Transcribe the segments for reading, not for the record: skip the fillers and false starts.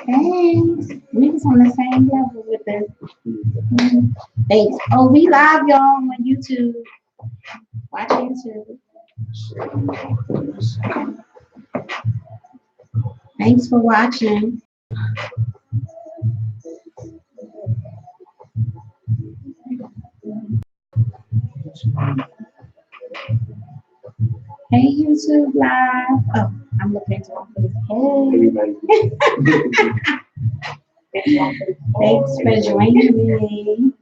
Hey, we was on the same level with this. Thanks. Oh, we live y'all on YouTube. Watch YouTube. Thanks for watching. Hey, YouTube live. Oh, I'm looking into my face. Hey. Thanks for joining me.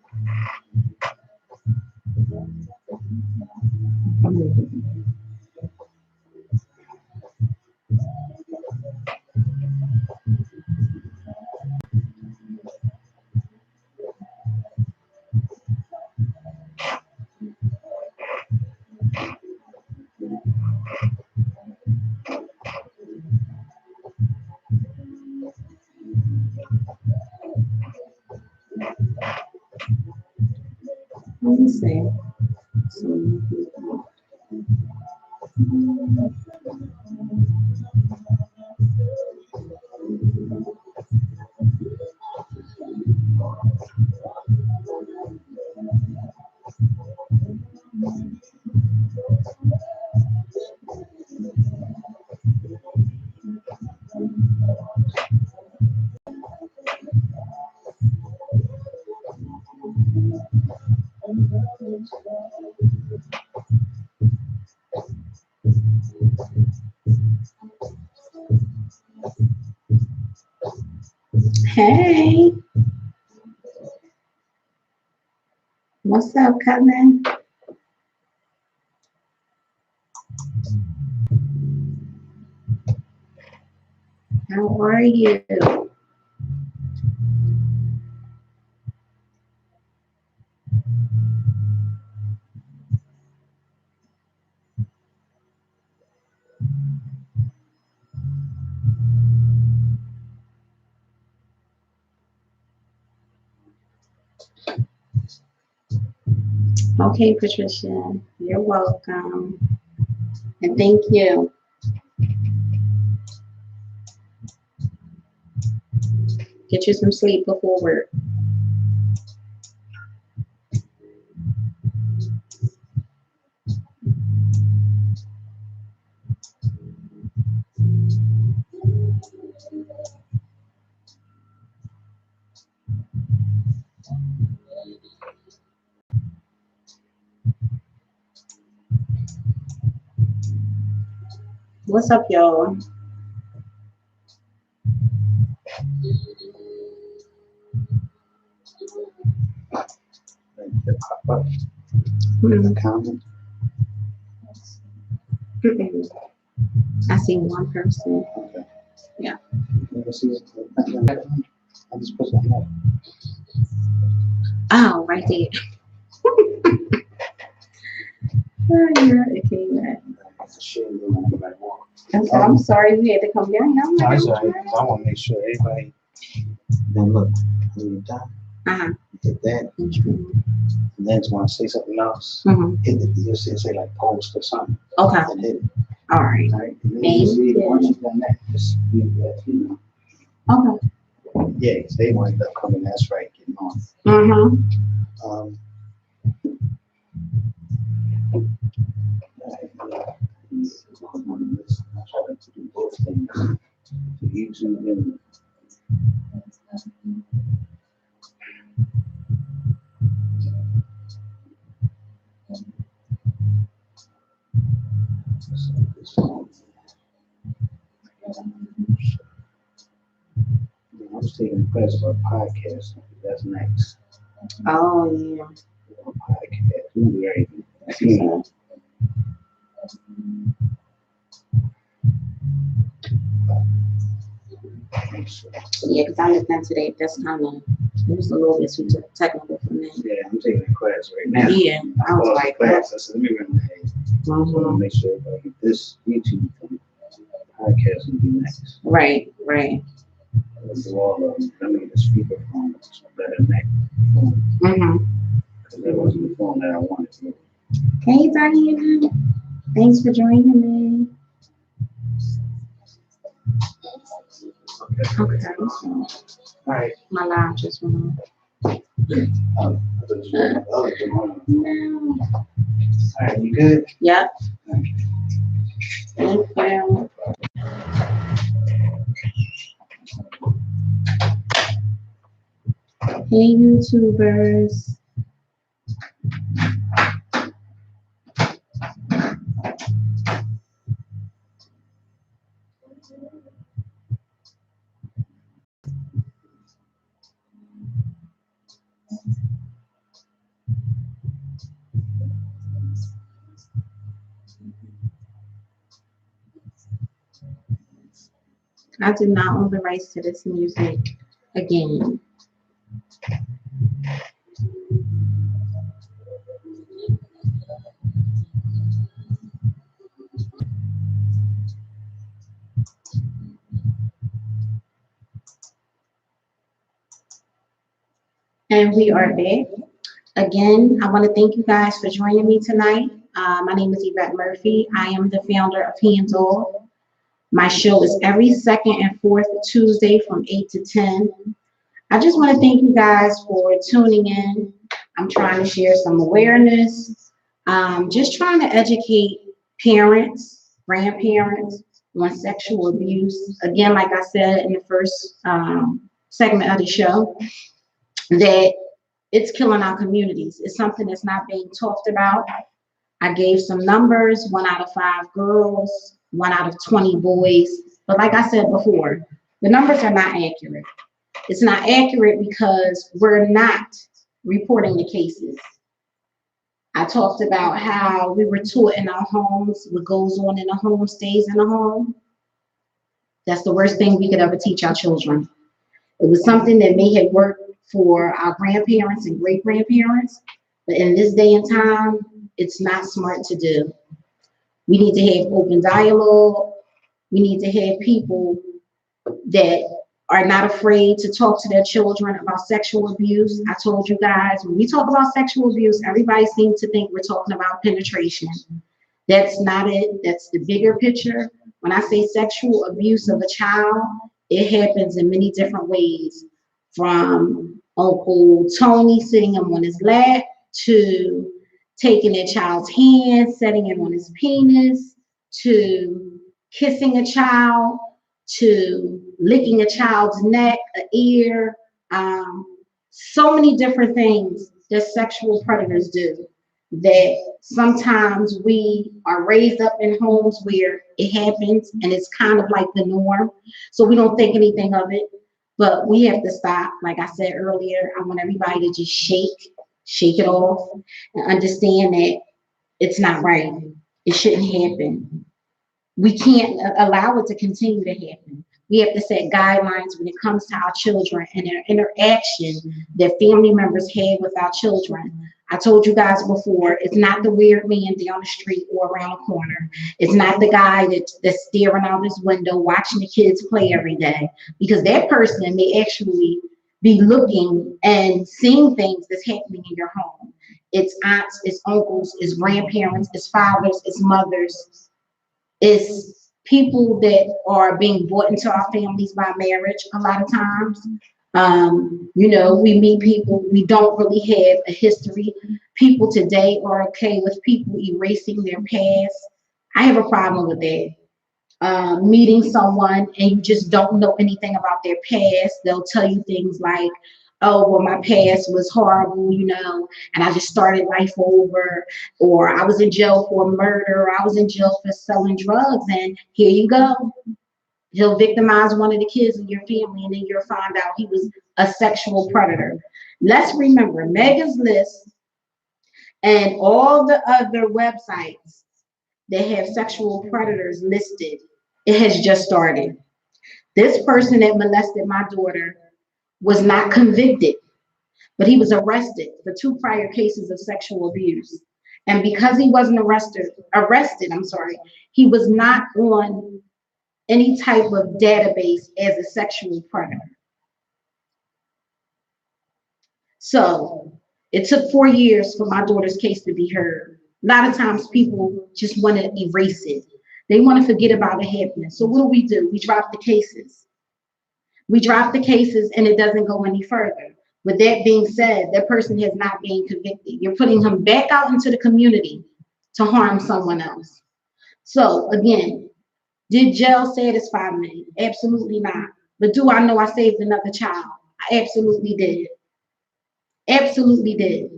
Let me see. Hey, what's up, cousin? How are you? Okay, Patricia, you're welcome. And thank you. Get you some sleep before work. What's up, y'all? I see one person. Yeah. Oh, right there. Oh, you're okay, man. I'm sorry you had to come down. I want to make sure everybody. Then look, when you're done, hit that. And then when I say something else, hit it. You'll say like post or something. Okay. And hit it. All right. Right. Once you've done that, just leave that, Okay. Yeah, because they wind up coming. That's right, getting on. I try to do both things. To YouTube and I was taking a class about podcasting. That's nice. Oh, yeah. Podcast. We do everything. Yeah, because I listened to that. That's kind of, it was a little bit too technical for me. Yeah, I'm taking a class right now. Yeah, I was like, class. I said, let me run my head. I want to make sure if I get this YouTube thing, podcast would be nice. Right, right. I'll do all of them. Let me get a speaker phone, better microphone. Because that wasn't the phone that I wanted to. Hey, Diana. Thanks for joining me. Okay. So, All right. my live just went on. No. All right, you good? Yep. Thank you. Hey, YouTubers. I do not own the rights to this music again. And we are back. Again, I want to thank you guys for joining me tonight. My name is Yvette Murphy. I am the founder of Handz Off. My show is every second and fourth Tuesday from 8 to 10. I just want to thank you guys for tuning in. I'm trying to share some awareness. Just trying to educate parents, grandparents on sexual abuse. Again, like I said in the first segment of the show, that it's killing our communities. It's something that's not being talked about. I gave some numbers, 1 out of 5 girls, 1 out of 20 boys. But like I said before, the numbers are not accurate. It's not accurate because we're not reporting the cases. I talked about how we were taught in our homes, what goes on in the home stays in the home. That's the worst thing we could ever teach our children. It was something that may have worked for our grandparents and great-grandparents, but in this day and time, it's not smart to do. We need to have open dialogue. We need to have people that are not afraid to talk to their children about sexual abuse. I told you guys, when we talk about sexual abuse, everybody seems to think we're talking about penetration. That's not it. That's the bigger picture. When I say sexual abuse of a child, it happens in many different ways, from Uncle Tony sitting him on his lap to taking a child's hand, setting him on his penis, to kissing a child, to licking a child's neck, an ear, so many different things that sexual predators do, that sometimes we are raised up in homes where it happens and it's kind of like the norm. So we don't think anything of it, but we have to stop. Like I said earlier, I want everybody to just shake it off and understand that it's not right. It shouldn't happen. We can't allow it to continue to happen. We have to set guidelines when it comes to our children and their interaction that family members have with our children. I told you guys before, it's not the weird man down the street or around the corner. It's not the guy that's staring out his window watching the kids play every day, because that person may actually be looking and seeing things that's happening in your home. It's aunts, it's uncles, it's grandparents, it's fathers, it's mothers. It's people that are being brought into our families by marriage a lot of times. We meet people, we don't really have a history. People today are okay with people erasing their past. I have a problem with that. Meeting someone and you just don't know anything about their past. They'll tell you things like, oh, well, my past was horrible, and I just started life over, or I was in jail for murder, or I was in jail for selling drugs, and here you go. He'll victimize one of the kids in your family, and then you'll find out he was a sexual predator. Let's remember, Megan's List and all the other websites that have sexual predators listed, it has just started. This person that molested my daughter was not convicted, but he was arrested for 2 prior cases of sexual abuse. And because he wasn't arrested, he was not on any type of database as a sexual predator. So it took 4 years for my daughter's case to be heard. A lot of times people just want to erase it. They want to forget about it happening. So what do? We drop the cases. We drop the cases and it doesn't go any further. With that being said, that person has not been convicted. You're putting him back out into the community to harm someone else. So again, did jail satisfy me? Absolutely not. But do I know I saved another child? I absolutely did. Absolutely did.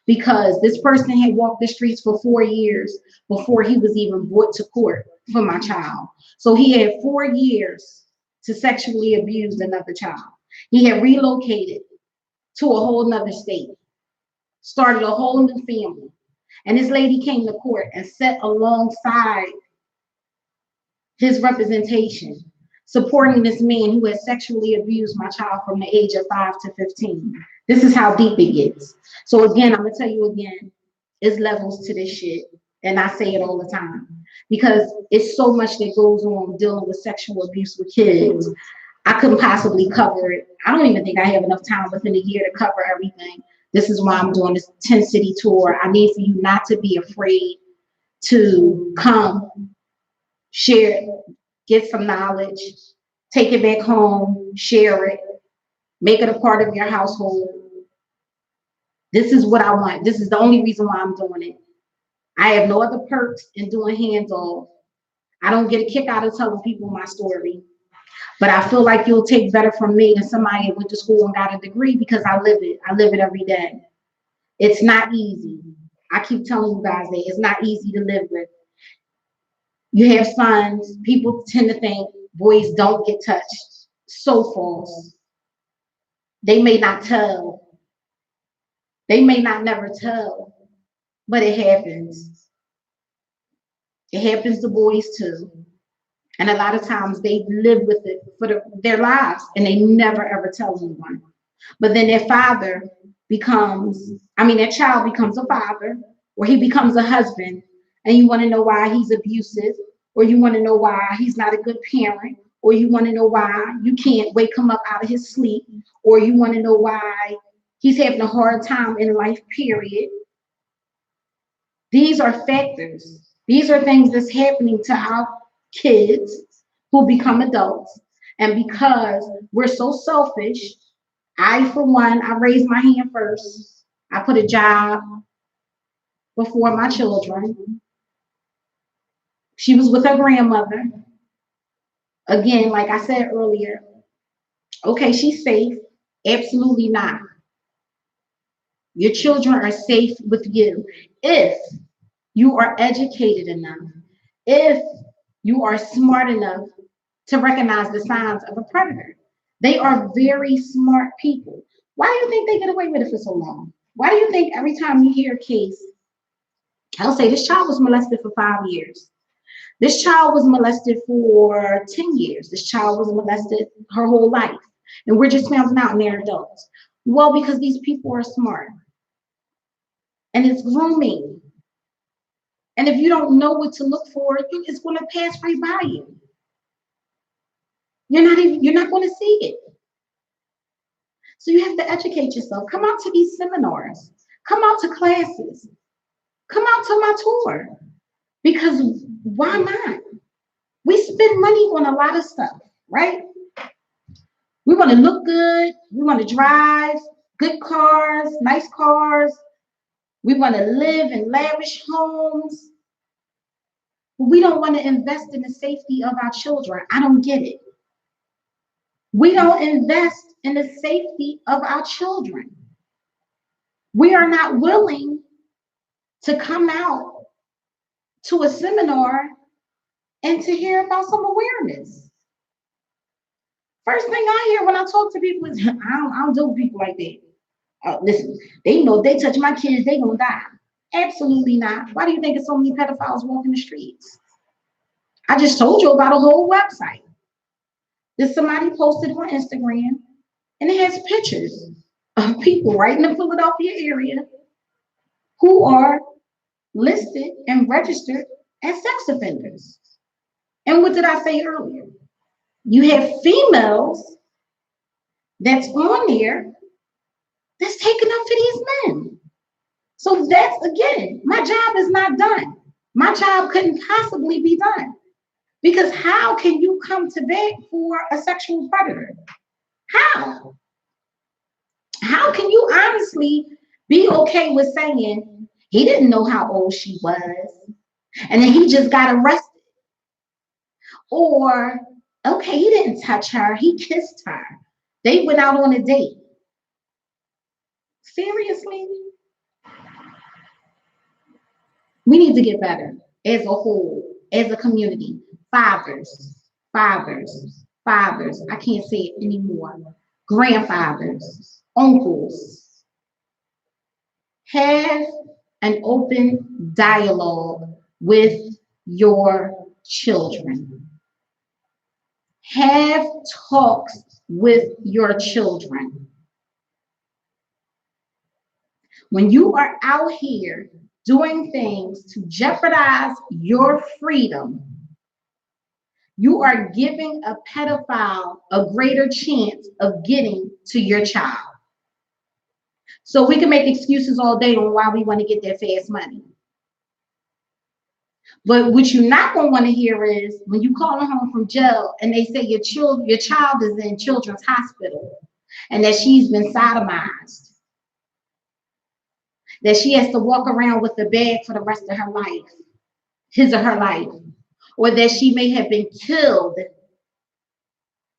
Because this person had walked the streets for 4 years before he was even brought to court for my child. So he had 4 years to sexually abuse another child. He had relocated to a whole nother state, started a whole new family. And this lady came to court and sat alongside his representation, supporting this man who had sexually abused my child from the age of 5 to 15. This is how deep it gets. So again, I'm gonna tell you again, it's levels to this shit. And I say it all the time because it's so much that goes on dealing with sexual abuse with kids. I couldn't possibly cover it. I don't even think I have enough time within a year to cover everything. This is why I'm doing this 10-city tour. I need for you not to be afraid to come, share, get some knowledge, take it back home, share it, make it a part of your household. This is what I want. This is the only reason why I'm doing it. I have no other perks in doing Handz Off. I don't get a kick out of telling people my story, but I feel like you'll take better from me than somebody that went to school and got a degree because I live it. I live it every day. It's not easy. I keep telling you guys that it's not easy to live with. You have sons. People tend to think boys don't get touched. So false. They may not tell. They may not never tell, but it happens. It happens to boys too. And a lot of times they live with it for their lives and they never ever tell anyone. But then their father becomes, their child becomes a father or he becomes a husband and you want to know why he's abusive or you want to know why he's not a good parent or you want to know why you can't wake him up out of his sleep or you want to know why he's having a hard time in life, period. These are factors. These are things that's happening to our kids who become adults. And because we're so selfish, I, for one, I raised my hand first. I put a job before my children. She was with her grandmother. Again, like I said earlier, okay, she's safe. Absolutely not. Your children are safe with you if you are educated enough, if you are smart enough to recognize the signs of a predator. They are very smart people. Why do you think they get away with it for so long? Why do you think every time you hear a case, I'll say this child was molested for 5 years. This child was molested for 10 years. This child was molested her whole life. And we're just finding out and they're adults. Well, because these people are smart. And it's grooming. And if you don't know what to look for, it's going to pass right by you. You're not going to see it. So you have to educate yourself. Come out to these seminars. Come out to classes. Come out to my tour. Because why not? We spend money on a lot of stuff, right? We want to look good. We want to drive good cars, nice cars. We want to live in lavish homes. But we don't want to invest in the safety of our children. I don't get it. We don't invest in the safety of our children. We are not willing to come out to a seminar and to hear about some awareness. First thing I hear when I talk to people is, I don't deal with people like that. Listen, they know if they touch my kids, they gonna die. Absolutely not. Why do you think there's so many pedophiles walking the streets? I just told you about a whole website that somebody posted on Instagram, and it has pictures of people right in the Philadelphia area who are listed and registered as sex offenders. And what did I say earlier? You have females that's on there that's taking up for these men. So that's, again, my job is not done. My job couldn't possibly be done. Because how can you come to bat for a sexual predator? How? How can you honestly be okay with saying he didn't know how old she was and then he just got arrested? Or, okay, he didn't touch her, he kissed her. They went out on a date. Seriously? We need to get better as a whole, as a community. Fathers, fathers, fathers. I can't say it anymore. Grandfathers, uncles. Have an open dialogue with your children. Have talks with your children. When you are out here doing things to jeopardize your freedom, you are giving a pedophile a greater chance of getting to your child. So we can make excuses all day on why we want to get that fast money. But what you're not going to want to hear is when you call home from jail and they say your child is in children's hospital and that she's been sodomized, that she has to walk around with a bag for the rest of her life, his or her life, or that she may have been killed,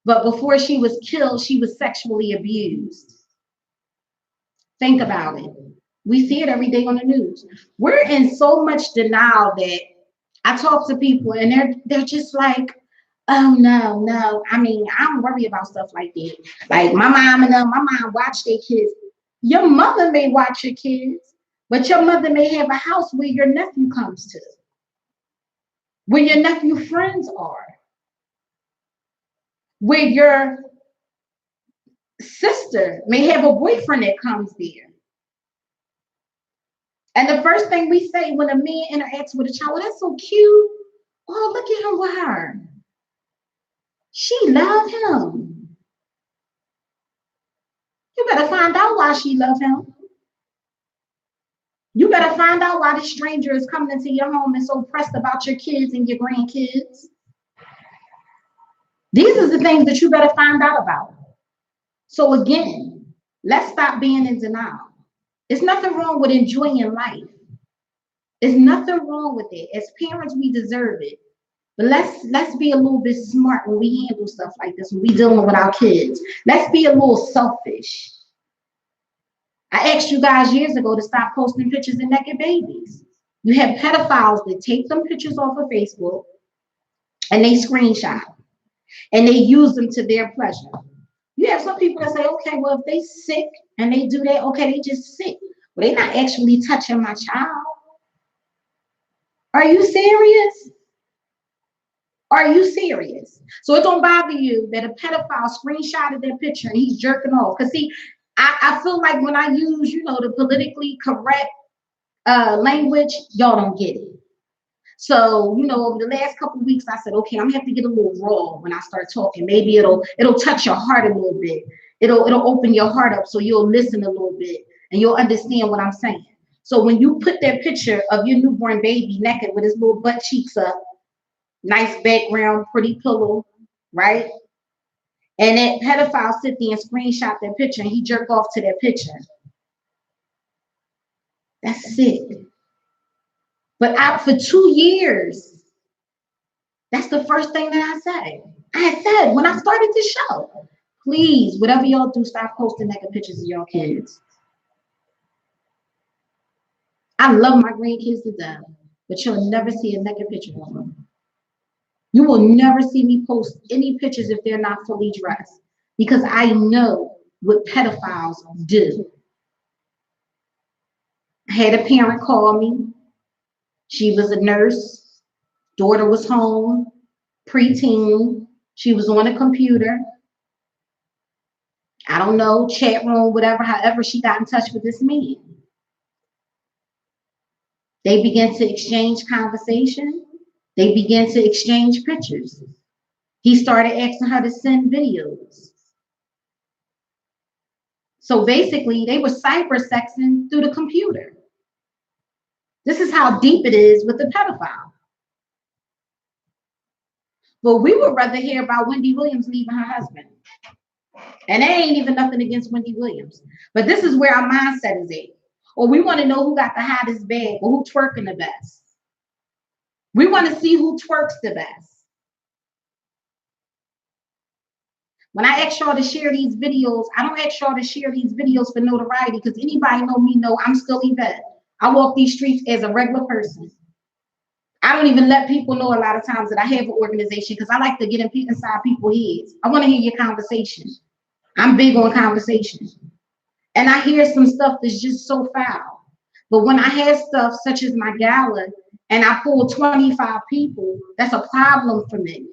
but before she was killed, she was sexually abused. Think about it. We see it every day on the news. We're in so much denial that I talk to people and they're just like, oh no. I mean, I don't worry about stuff like that. Like my mom watch their kids. Your mother may watch your kids, but your mother may have a house where your nephew comes to, where your nephew friends are, where your sister may have a boyfriend that comes there. And the first thing we say when a man interacts with a child, well, that's so cute. Oh, look at him with her. She loved him. You better find out why she loved him. You better find out why the stranger is coming into your home and so pressed about your kids and your grandkids. These are the things that you better find out about. So again, let's stop being in denial. There's nothing wrong with enjoying life. There's nothing wrong with it. As parents, we deserve it. But let's be a little bit smart when we handle stuff like this, when we dealing with our kids. Let's be a little selfish. I asked you guys years ago to stop posting pictures of naked babies. You have pedophiles that take them pictures off of Facebook and they screenshot and they use them to their pleasure. You have some people that say, okay, well, if they sick and they do that, okay, they just sick. Well, they're not actually touching my child. Are you serious? Are you serious? So it don't bother you that a pedophile screenshotted their picture and he's jerking off. Because see, I feel like when I use, the politically correct language, y'all don't get it. So, over the last couple of weeks, I said, okay, I'm gonna have to get a little raw when I start talking. Maybe it'll touch your heart a little bit. It'll open your heart up so you'll listen a little bit and you'll understand what I'm saying. So when you put that picture of your newborn baby naked with his little butt cheeks up, nice background, pretty pillow, right? And that pedophile sit there and screenshot that picture and he jerk off to that picture. That's sick. But out for 2 years, that's the first thing that I said. I said when I started this show, please, whatever y'all do, stop posting naked pictures of your kids. I love my grandkids to death, but you'll never see a naked picture of them. You will never see me post any pictures if they're not fully dressed because I know what pedophiles do. I had a parent call me. She was a nurse. Daughter was home, preteen. She was on a computer. I don't know, chat room, whatever, however she got in touch with this man. They began to exchange conversation. They began to exchange pictures. He started asking her to send videos. So basically, they were cybersexing through the computer. This is how deep it is with the pedophile. But we would rather hear about Wendy Williams leaving her husband. And there ain't even nothing against Wendy Williams. But this is where our mindset is at. Or we want to know who got the hottest bag or who twerking the best. We want to see who twerks the best. When I ask y'all to share these videos, I don't ask y'all to share these videos for notoriety, because anybody know me know I'm still Yvette. I walk these streets as a regular person. I don't even let people know a lot of times that I have an organization, because I like to get inside people's heads. I want to hear your conversation. I'm big on conversation. And I hear some stuff that's just so foul. But when I have stuff such as my gala and I pull 25 people, that's a problem for me.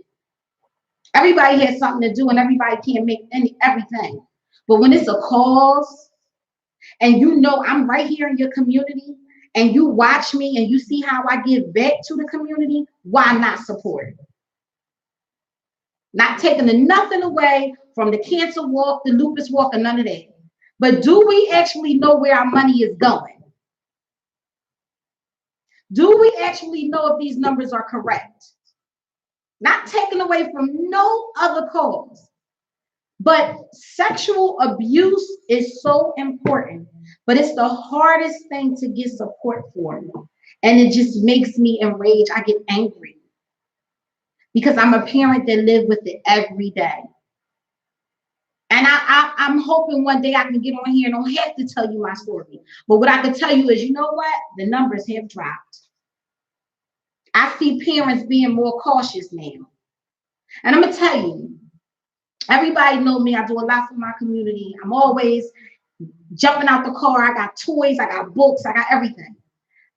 Everybody has something to do and everybody can't make everything. But when it's a cause and you know I'm right here in your community and you watch me and you see how I give back to the community, why not support? Not taking nothing away from the cancer walk, the lupus walk, and none of that. But do we actually know where our money is going? Do we actually know if these numbers are correct? Not taken away from no other cause. But sexual abuse is so important, but it's the hardest thing to get support for. And it just makes me enraged. I get angry because I'm a parent that live with it every day. And I'm hoping one day I can get on here and don't have to tell you my story. But what I can tell you is, you know what? The numbers have dropped. I see parents being more cautious now. And I'm going to tell you, everybody know me. I do a lot for my community. I'm always jumping out the car. I got toys. I got books. I got everything.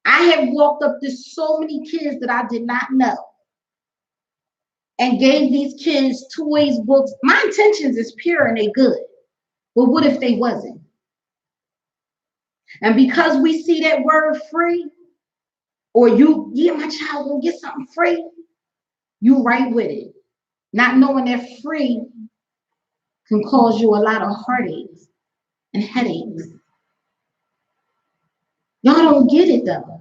I have walked up to so many kids that I did not know and gave these kids toys, books. My intentions is pure and they good. But what if they wasn't? And because we see that word free, or my child gonna get something free, you right with it. Not knowing that free can cause you a lot of heartaches and headaches. Y'all don't get it though.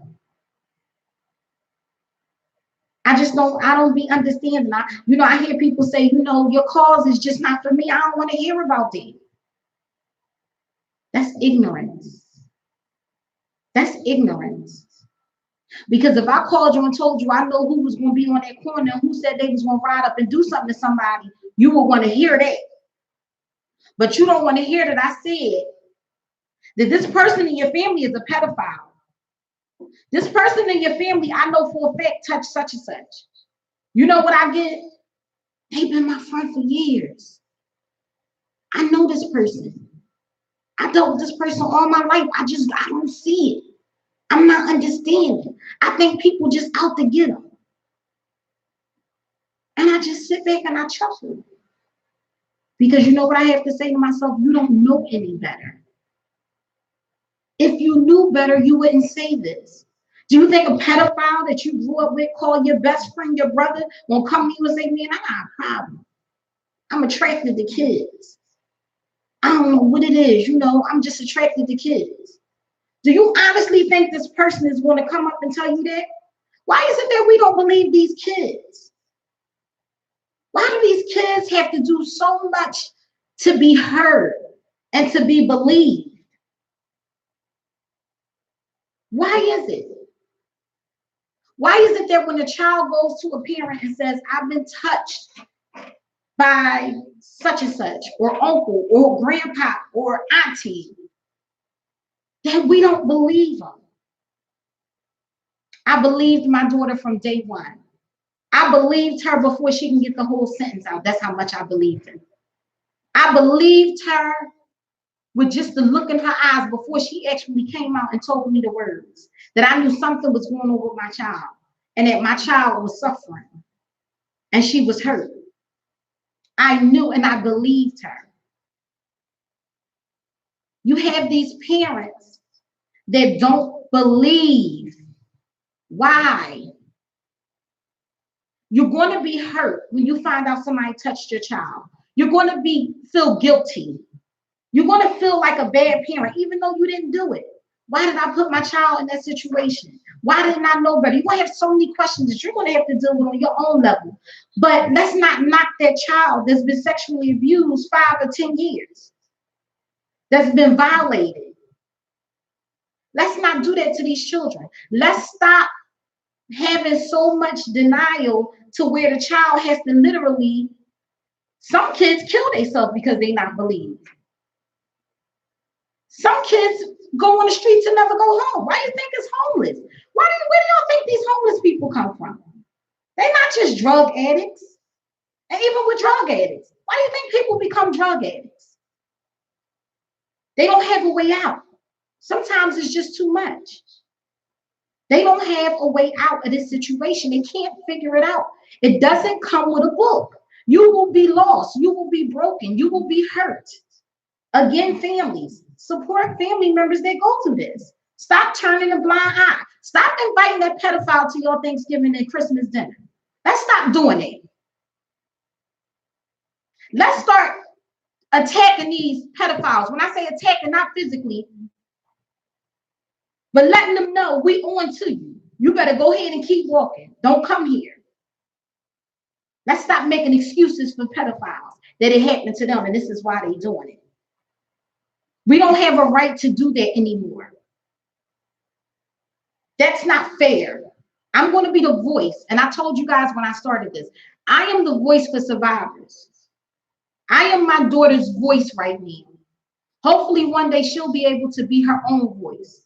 I don't be understanding. I hear people say, your cause is just not for me. I don't want to hear about that. That's ignorance. That's ignorance. Because if I called you and told you I know who was going to be on that corner and who said they was going to ride up and do something to somebody, you would want to hear that. But you don't want to hear that I said that this person in your family is a pedophile. This person in your family, I know for a fact, touched such and such. You know what I get? They've been my friend for years. I know this person. I dealt with this person all my life. I don't see it. I'm not understanding. I think people just out to get them. And I just sit back and I chuckle. Because you know what I have to say to myself? You don't know any better. If you knew better, you wouldn't say this. Do you think a pedophile that you grew up with, call your best friend, your brother, won't come to you and say, man, I got a problem. I'm attracted to kids. I don't know what it is. I'm just attracted to kids. Do you honestly think this person is going to come up and tell you that? Why is it that we don't believe these kids? Why do these kids have to do so much to be heard and to be believed? Why is it? Why is it that when a child goes to a parent and says, I've been touched by such and such, or uncle, or grandpa, or auntie, that we don't believe them? I believed my daughter from day one. I believed her before she can get the whole sentence out. That's how much I believed her. I believed her with just the look in her eyes before she actually came out and told me the words, that I knew something was going on with my child and that my child was suffering and she was hurt. I knew and I believed her. You have these parents that don't believe. Why? You're going to be hurt when you find out somebody touched your child. You're going to feel guilty. You're going to feel like a bad parent, even though you didn't do it. Why did I put my child in that situation? Why didn't I know better? You're going to have so many questions that you're going to have to deal with on your own level. But let's not knock that child that's been sexually abused 5 or 10 years, that's been violated. Let's not do that to these children. Let's stop having so much denial to where the child has to literally, some kids kill themselves because they not believed. Some kids go on the streets and never go home. Why do you think it's homeless? Where do y'all think these homeless people come from? They're not just drug addicts. And even with drug addicts, why do you think people become drug addicts? They don't have a way out. Sometimes it's just too much. They don't have a way out of this situation. They can't figure it out. It doesn't come with a book. You will be lost. You will be broken. You will be hurt. Again, families, support family members that go through this. Stop turning a blind eye. Stop inviting that pedophile to your Thanksgiving and Christmas dinner. Let's stop doing it. Let's start attacking these pedophiles. When I say attacking, not physically, but letting them know we on to you. You better go ahead and keep walking. Don't come here. Let's stop making excuses for pedophiles that it happened to them and this is why they're doing it. We don't have a right to do that anymore. That's not fair. I'm going to be the voice. And I told you guys when I started this, I am the voice for survivors. I am my daughter's voice right now. Hopefully one day she'll be able to be her own voice.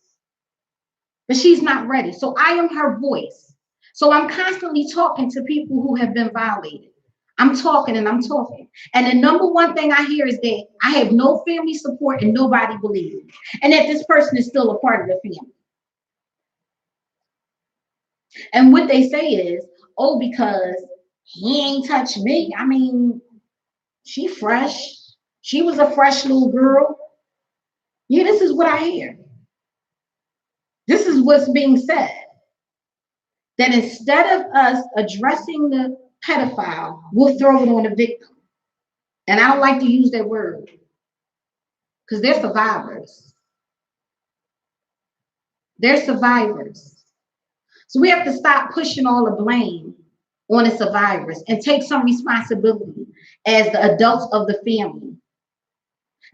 But she's not ready. So I am her voice. So I'm constantly talking to people who have been violated. I'm talking and I'm talking. And the number one thing I hear is that I have no family support and nobody believes me. And that this person is still a part of the family. And what they say is, oh, because he ain't touched me. I mean, she fresh. She was a fresh little girl. Yeah, this is what I hear. This is what's being said. That instead of us addressing the pedophile, we'll throw it on the victim. And I don't like to use that word because they're survivors. They're survivors. So we have to stop pushing all the blame on the survivors and take some responsibility as the adults of the family.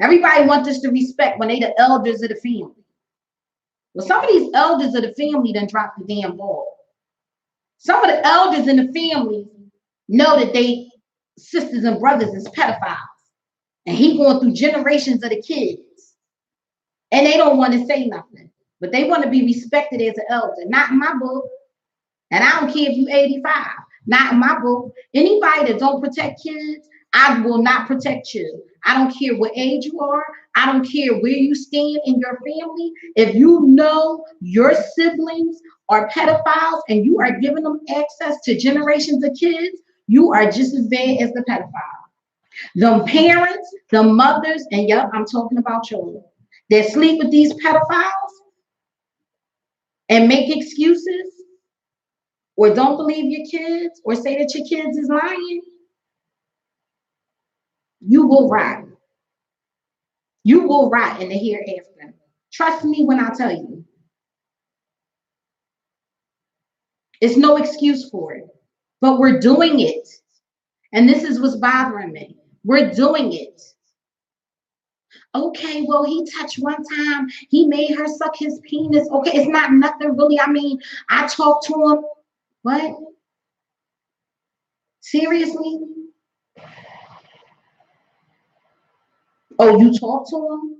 Everybody wants us to respect when they the elders of the family. Well, some of these elders of the family done dropped the damn ball. Some of the elders in the family know that they sisters and brothers is pedophiles. And he going through generations of the kids. And they don't want to say nothing. But they want to be respected as an elder. Not in my book. And I don't care if you 85. Not in my book. Anybody that don't protect kids, I will not protect you. I don't care what age you are. I don't care where you stand in your family. If you know your siblings are pedophiles and you are giving them access to generations of kids, you are just as bad as the pedophile. The parents, the mothers, and yep, I'm talking about children that sleep with these pedophiles and make excuses or don't believe your kids or say that your kids is lying, you will rot. You will rot in the hereafter. Trust me when I tell you. It's no excuse for it, but we're doing it. And this is what's bothering me. We're doing it. Okay, well, he touched one time. He made her suck his penis. Okay, it's not nothing really. I mean, I talked to him. What? Seriously? Oh, you talked to him?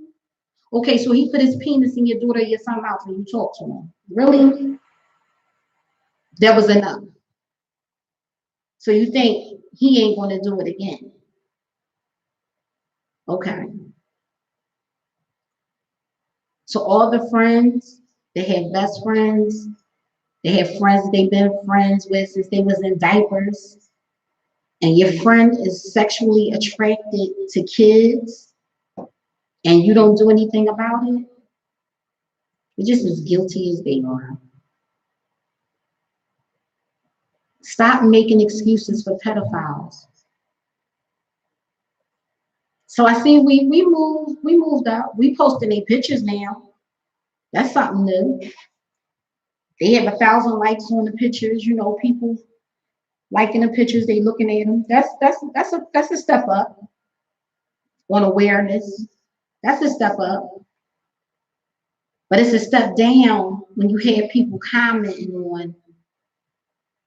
Okay, so he put his penis in your daughter or your son's mouth and you talked to him. Really? That was enough. So you think he ain't going to do it again? Okay. So all the friends, they have best friends, they have friends they've been friends with since they was in diapers, and your friend is sexually attracted to kids, and you don't do anything about it, you're just as guilty as they are. Stop making excuses for pedophiles. So I see we moved up. We posting their pictures now. That's something new. They have 1,000 likes on the pictures. You know, people liking the pictures, they looking at them. That's a step up on awareness. That's a step up. But it's a step down when you have people commenting on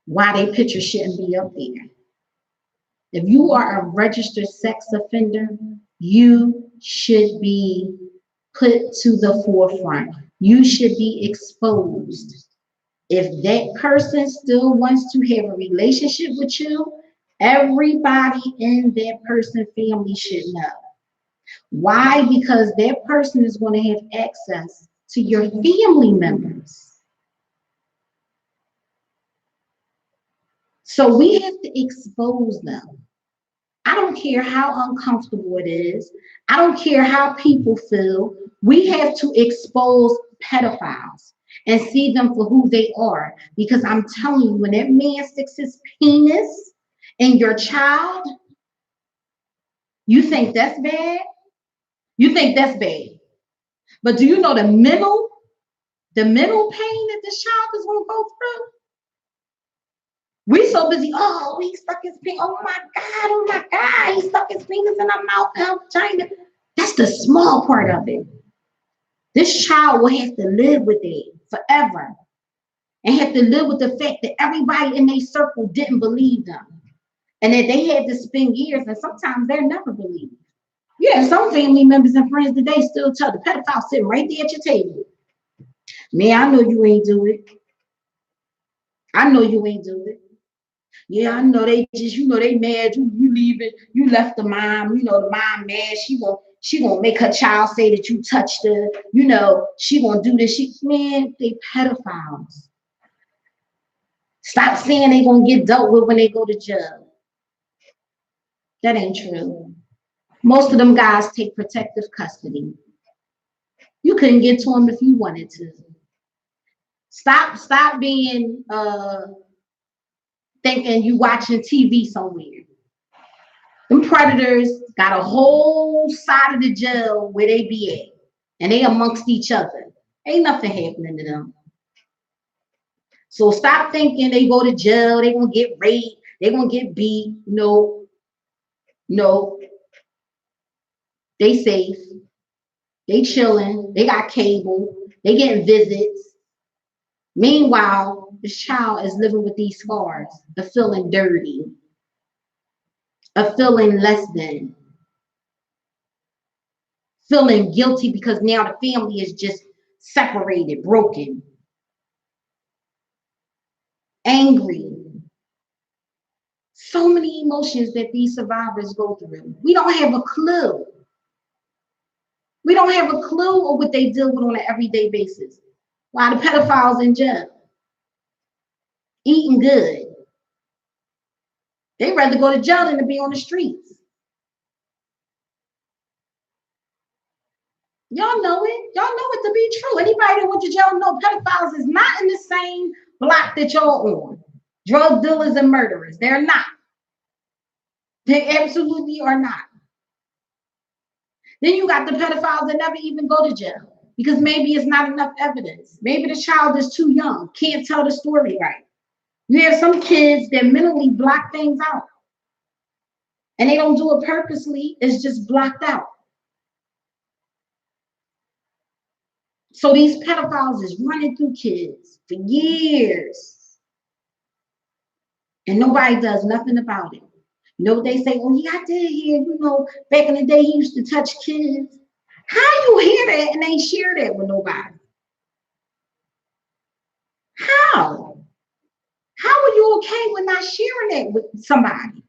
why their picture shouldn't be up there. If you are a registered sex offender, you should be put to the forefront. You should be exposed. If that person still wants to have a relationship with you, everybody in that person's family should know. Why? Because that person is going to have access to your family members. So we have to expose them. I don't care how uncomfortable it is. I don't care how people feel. We have to expose pedophiles and see them for who they are. Because I'm telling you, when that man sticks his penis in your child, you think that's bad? You think that's bad. But do you know the mental pain that this child is going to go through? We so busy, oh, he stuck his penis, oh my God, he stuck his fingers in our mouth, out China. That's the small part of it. This child will have to live with it forever and have to live with the fact that everybody in their circle didn't believe them and that they had to spend years, and sometimes they're never believed. Yeah, some family members and friends today still tell the pedophile sitting right there at your table. Man, I know you ain't do it. I know you ain't do it. Yeah, I know they just, they mad you leaving, you left the mom, the mom mad, she gonna make her child say that you touched her, she gonna do this, man, they pedophiles. Stop saying they gonna get dealt with when they go to jail. That ain't true. Most of them guys take protective custody. You couldn't get to them if you wanted to. Stop being thinking you watching TV somewhere. Them predators got a whole side of the jail where they be at, and they amongst each other. Ain't nothing happening to them. So stop thinking they go to jail, they gonna get raped, they gonna get beat. No, they safe, they chilling, they got cable, they getting visits. Meanwhile, this child is living with these scars of feeling dirty, of feeling less than, feeling guilty because now the family is just separated, broken, angry. So many emotions that these survivors go through. We don't have a clue. We don't have a clue of what they deal with on an everyday basis. While the pedophiles in jail, eating good. They'd rather go to jail than to be on the streets. Y'all know it. Y'all know it to be true. Anybody that went to jail know pedophiles is not in the same block that y'all on. Drug dealers and murderers. They're not. They absolutely are not. Then you got the pedophiles that never even go to jail because maybe it's not enough evidence. Maybe the child is too young, can't tell the story right. You have some kids that mentally block things out. And they don't do it purposely. It's just blocked out. So these pedophiles is running through kids for years. And nobody does nothing about it. You know what they say? Oh, yeah, I did hear, back in the day, he used to touch kids. How you hear that and ain't share that with nobody? How? How are you okay with not sharing that with somebody?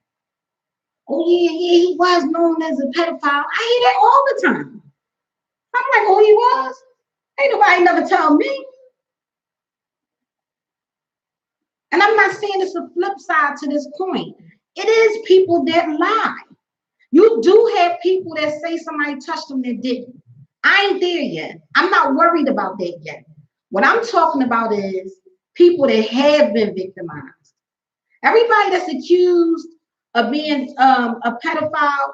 Oh, yeah, he was known as a pedophile. I hear that all the time. I'm like, oh, he was? Ain't nobody never tell me. And I'm not saying it's a flip side to this point. It is people that lie. You do have people that say somebody touched them that didn't. I ain't there yet. I'm not worried about that yet. What I'm talking about is people that have been victimized. Everybody that's accused of being a pedophile,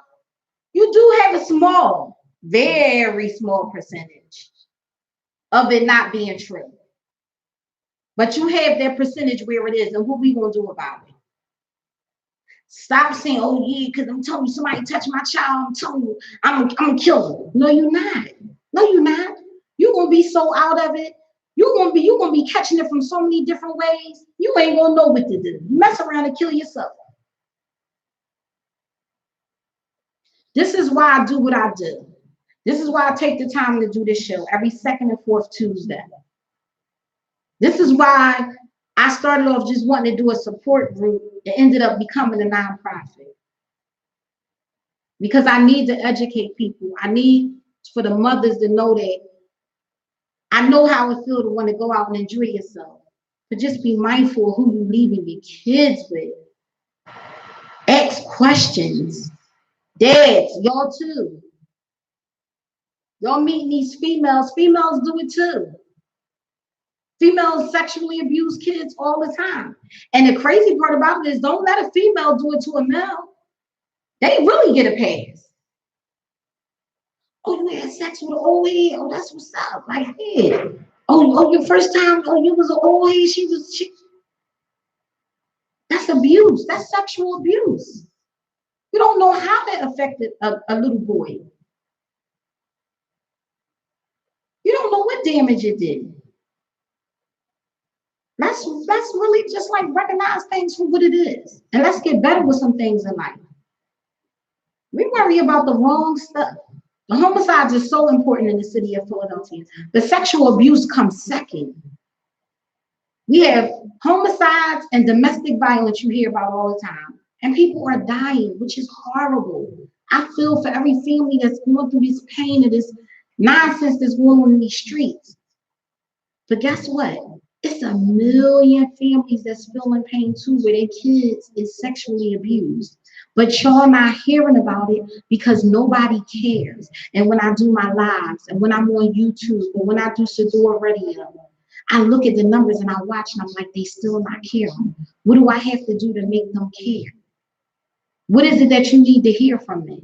you do have a small, very small percentage of it not being true. But you have that percentage where it is, and what we gonna do about it? Stop saying, oh yeah, because I'm telling you, somebody touch my child, I'm telling you, I'm gonna kill them. No, you're not. No, you're not. You're gonna be so out of it. You're gonna be catching it from so many different ways. You ain't gonna know what to do. Mess around and kill yourself. This is why I do what I do. This is why I take the time to do this show every second and fourth Tuesday. This is why I started off just wanting to do a support group and ended up becoming a nonprofit. Because I need to educate people. I need for the mothers to know that I know how it feels to want to go out and enjoy yourself. But just be mindful of who you're leaving your kids with. Ask questions. Dads, y'all too. Y'all meeting these females. Females do it too. Females sexually abuse kids all the time. And the crazy part about it is don't let a female do it to a male. They really get a pass. Oh, you had sex with an old head? Oh, that's what's up. Like, yeah. Oh, your first time? Oh, you was an old head? She. That's abuse. That's sexual abuse. You don't know how that affected a little boy. You don't know what damage it did. Let's really just like recognize things for what it is. And let's get better with some things in life. We worry about the wrong stuff. The homicides are so important in the city of Philadelphia. The sexual abuse comes second. We have homicides and domestic violence you hear about all the time. And people are dying, which is horrible. I feel for every family that's going through this pain and this nonsense that's going on in these streets. But guess what? It's a million families that's feeling pain too, where their kids is sexually abused. But y'all not hearing about it because nobody cares. And when I do my lives, and when I'm on YouTube, or when I do Sador Radio, I look at the numbers and I watch and I'm like, they still not caring. What do I have to do to make them care? What is it that you need to hear from me?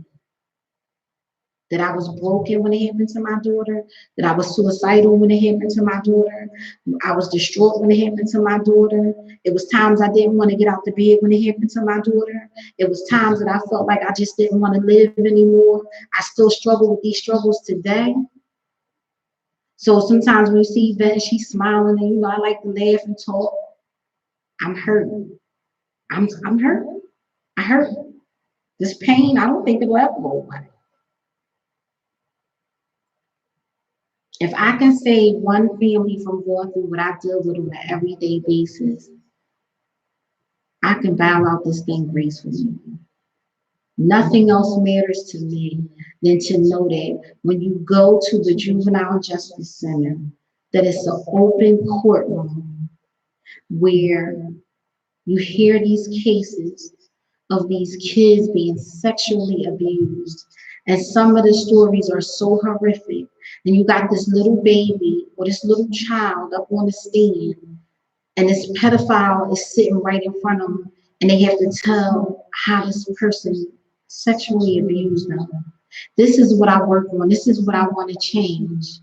That I was broken when it happened to my daughter, that I was suicidal when it happened to my daughter, I was distraught when it happened to my daughter. It was times I didn't want to get out the bed when it happened to my daughter. It was times that I felt like I just didn't want to live anymore. I still struggle with these struggles today. So sometimes when you see Yvette, she's smiling and, you know, I like to laugh and talk. I'm hurting. I'm hurting. I hurt. This pain, I don't think it will ever go away. If I can save one family from going through what I deal with on an everyday basis, I can bow out this thing gracefully. Nothing else matters to me than to know that when you go to the Juvenile Justice Center, that it's an open courtroom where you hear these cases of these kids being sexually abused. And some of the stories are so horrific. And you got this little baby or this little child up on the stand, and this pedophile is sitting right in front of them, and they have to tell how this person sexually abused them. This is what I work on. This is what I want to change.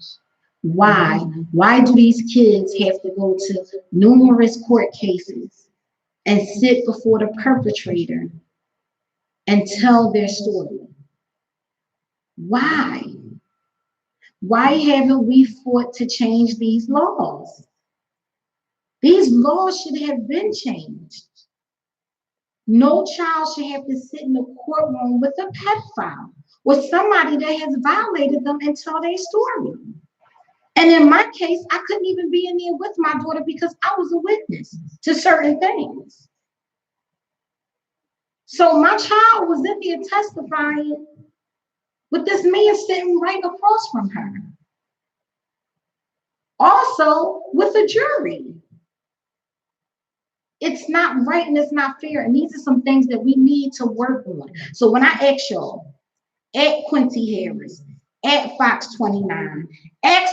Why? Why do these kids have to go to numerous court cases and sit before the perpetrator and tell their story? Why? Why haven't we fought to change these laws? These laws should have been changed. No child should have to sit in the courtroom with a pedophile or somebody that has violated them and tell their story. And in my case, I couldn't even be in there with my daughter because I was a witness to certain things. So my child was in there testifying with this man sitting right across from her. Also with a jury. It's not right and it's not fair. And these are some things that we need to work on. So when I ask y'all, at Quincy Harris, at Fox 29, at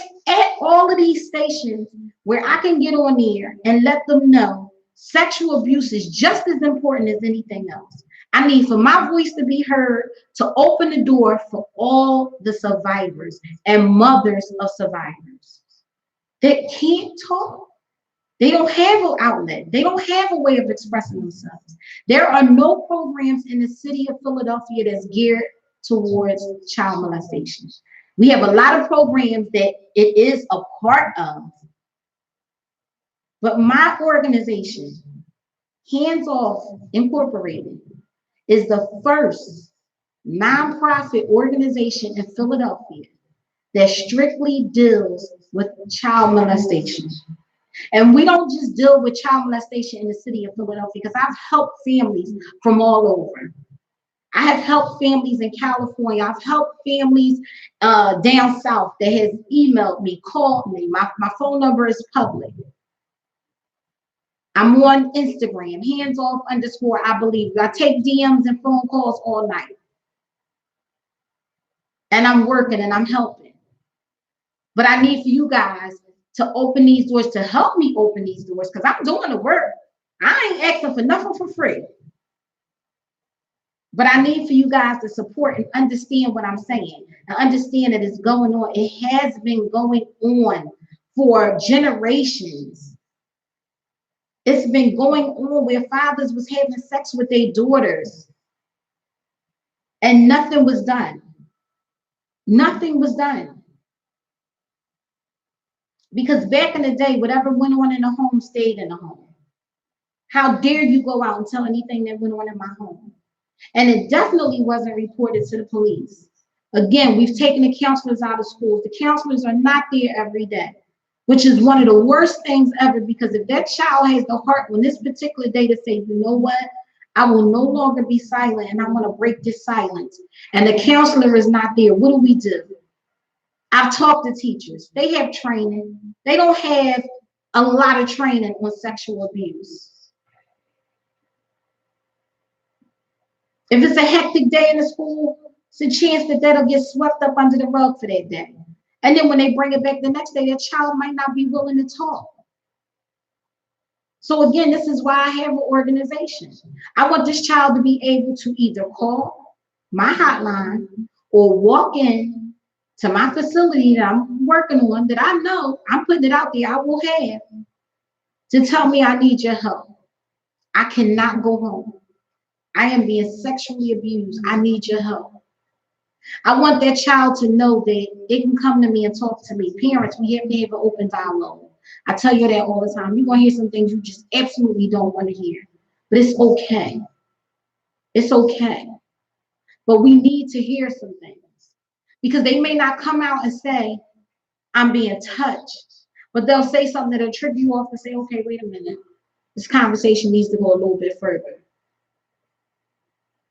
all of these stations where I can get on there and let them know sexual abuse is just as important as anything else. I need for my voice to be heard, to open the door for all the survivors and mothers of survivors that can't talk. They don't have an outlet. They don't have a way of expressing themselves. There are no programs in the city of Philadelphia that's geared towards child molestation. We have a lot of programs that it is a part of, but my organization, Handz Off Incorporated, is the first nonprofit organization in Philadelphia that strictly deals with child molestation. And we don't just deal with child molestation in the city of Philadelphia, because I've helped families from all over. I have helped families in California. I've helped families down south that has emailed me, called me. My phone number is public. I'm on Instagram, handsoff_, I believe. I take DMs and phone calls all night. And I'm working and I'm helping. But I need for you guys to open these doors, to help me open these doors, because I'm doing the work. I ain't asking for nothing for free. But I need for you guys to support and understand what I'm saying, and understand that it's going on. It has been going on for generations. It's been going on where fathers was having sex with their daughters and nothing was done. Nothing was done. Because back in the day, whatever went on in the home stayed in the home. How dare you go out and tell anything that went on in my home? And it definitely wasn't reported to the police. Again, we've taken the counselors out of schools. The counselors are not there every day, which is one of the worst things ever, because if that child has the heart on this particular day to say, you know what, I will no longer be silent and I'm going to break this silence, and the counselor is not there, what do? I've talked to teachers. They have training. They don't have a lot of training on sexual abuse. If it's a hectic day in the school, it's a chance that that'll get swept up under the rug for that day. And then when they bring it back the next day, that child might not be willing to talk. So again, this is why I have an organization. I want this child to be able to either call my hotline or walk in to my facility that I'm working on, that I know I'm putting it out there, I will have, to tell me I need your help. I cannot go home. I am being sexually abused. I need your help. I want that child to know that they can come to me and talk to me. Parents, we have to have an open dialogue. I tell you that all the time. You're going to hear some things you just absolutely don't want to hear. But it's okay. It's okay. But we need to hear some things. Because they may not come out and say, I'm being touched. But they'll say something that'll trigger you off and say, okay, wait a minute. This conversation needs to go a little bit further.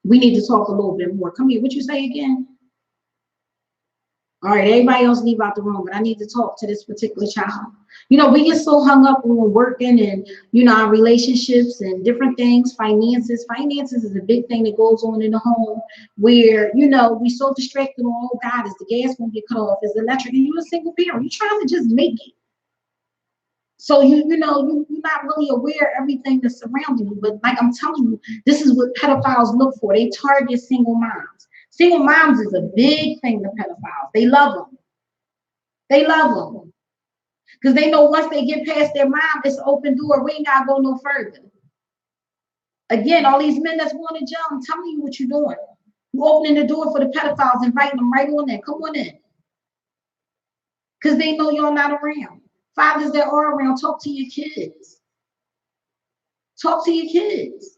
We need to talk a little bit more. Come here. What you say again? All right, everybody else leave out the room, but I need to talk to this particular child. You know, we get so hung up on working and, you know, our relationships and different things, finances. Finances is a big thing that goes on in the home where, you know, we so distracted on, oh God, is the gas going to get cut off? Is the electric? And you're a single parent. You're trying to just make it. So, you're not really aware of everything that's surrounding you. But like I'm telling you, this is what pedophiles look for. They target single moms. Single moms is a big thing to pedophiles. They love them. They love them. Because they know once they get past their mom, it's an open door. We ain't got to go no further. Again, all these men that's going to jail, I'm telling you what you're doing. You're opening the door for the pedophiles, inviting them right on in. Come on in. Because they know you're not around. Fathers that are around, talk to your kids. Talk to your kids.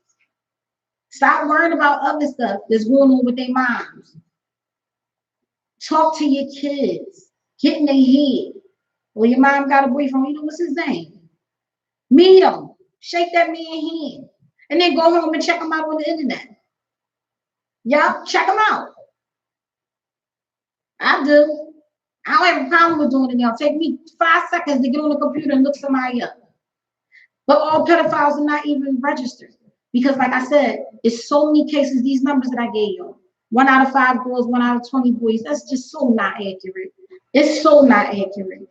Stop worrying about other stuff that's going on with their moms. Talk to your kids. Get in their head. Well, your mom got a boyfriend. You know, what's his name? Meet him. Shake that man's hand. And then go home and check him out on the internet. Yeah, check him out. I do. I don't have a problem with doing it now. Take me 5 seconds to get on the computer and look somebody up. But all pedophiles are not even registered. Because like I said, it's so many cases, these numbers that I gave you. 1 out of 5 girls, 1 out of 20 boys. That's just so not accurate. It's so not accurate.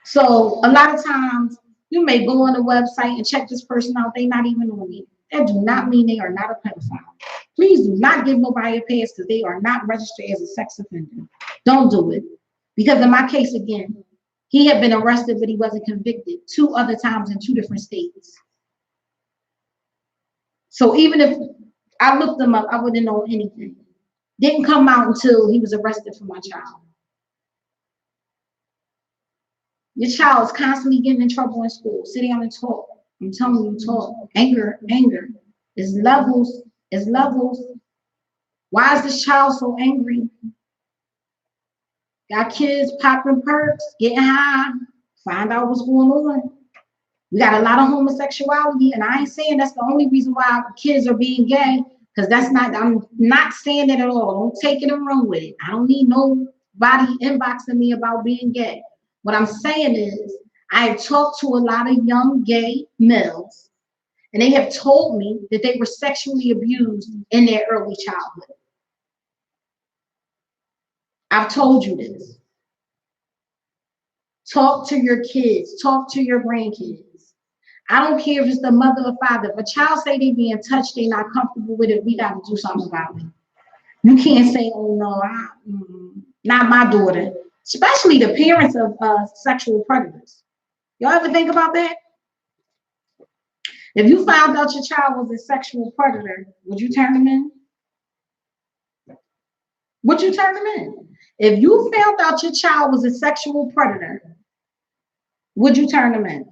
So a lot of times you may go on the website and check this person out. They're not even on it. That do not mean they are not a pedophile. Please do not give nobody a pass because they are not registered as a sex offender. Don't do it. Because in my case, again, He had been arrested, but he wasn't convicted 2 other times in 2 different states. So even if I looked him up, I wouldn't know anything. Didn't come out until he was arrested for my child. Your child is constantly getting in trouble in school. Sit down and talk. I'm telling you, talk. Anger. It's levels. It's levels. Why is this child so angry? Got kids popping perks, getting high, find out what's going on. We got a lot of homosexuality, and I ain't saying that's the only reason why kids are being gay, because that's not, I'm not saying that at all. Don't take it and run with it. I don't need nobody inboxing me about being gay. What I'm saying is, I have talked to a lot of young gay males, and they have told me that they were sexually abused in their early childhood. I've told you this. Talk to your kids. Talk to your grandkids. I don't care if it's the mother or father. If a child say they being touched, they not comfortable with it, we got to do something about it. You can't say, oh no, not my daughter. Especially the parents of sexual predators. Y'all ever think about that? If you found out your child was a sexual predator, would you turn them in? Would you turn them in? If you found out your child was a sexual predator, would you turn them in?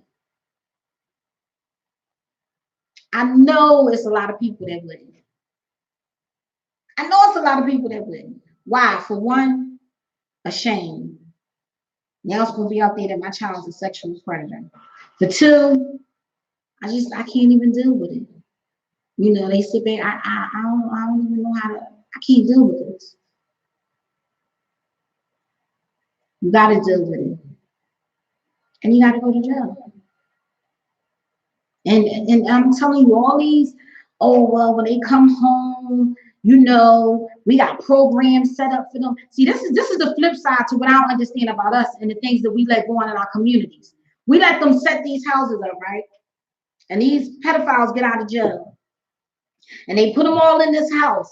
I know it's a lot of people that wouldn't. I know it's a lot of people that wouldn't. Why? For one, ashamed. Now it's gonna be out there that my child's a sexual predator. For two, I can't even deal with it. You know, they sit there. I don't even know how to. I can't deal with this. You got to deal with it, and you got to go to jail. And I'm telling you, all these. Oh well, when they come home, you know, we got programs set up for them. See, this is the flip side to what I don't understand about us and the things that we let go on in our communities. We let them set these houses up, right? And these pedophiles get out of jail. And they put them all in this house.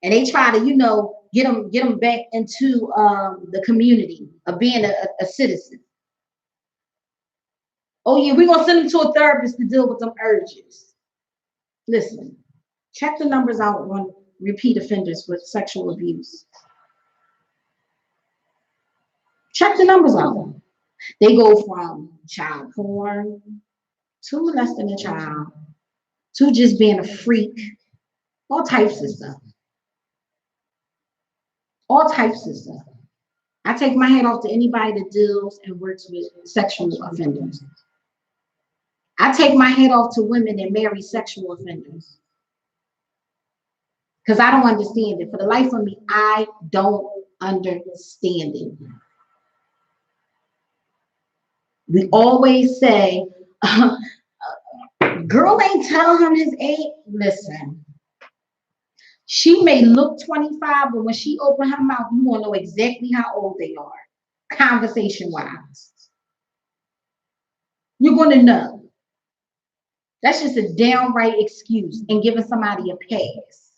And they try to, you know, get them back into the community of being a citizen. Oh yeah, we're gonna send them to a therapist to deal with them urges. Listen, check the numbers out on repeat offenders with sexual abuse. Check the numbers out. They go from child porn to molesting a child to just being a freak, all types of stuff. All types of stuff. I take my hat off to anybody that deals and works with sexual offenders. I take my hat off to women that marry sexual offenders. Because I don't understand it. For the life of me, I don't understand it. We always say, girl ain't tell him his age. Listen, she may look 25, but when she open her mouth, you won't know exactly how old they are, conversation-wise. You're going to know. That's just a downright excuse and giving somebody a pass.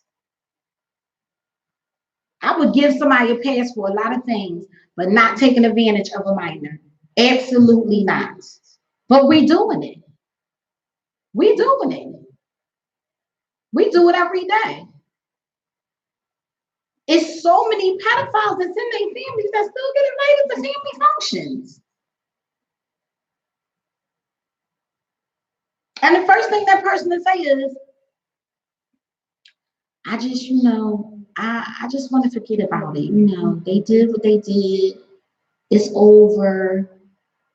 I would give somebody a pass for a lot of things, but not taking advantage of a minor. Absolutely not. But we doing it. We doing it. We do it every day. It's so many pedophiles that's in their families that still get invited to family functions. And the first thing that person to say is, I just, you know, I just want to forget about it. You know, they did what they did. It's over.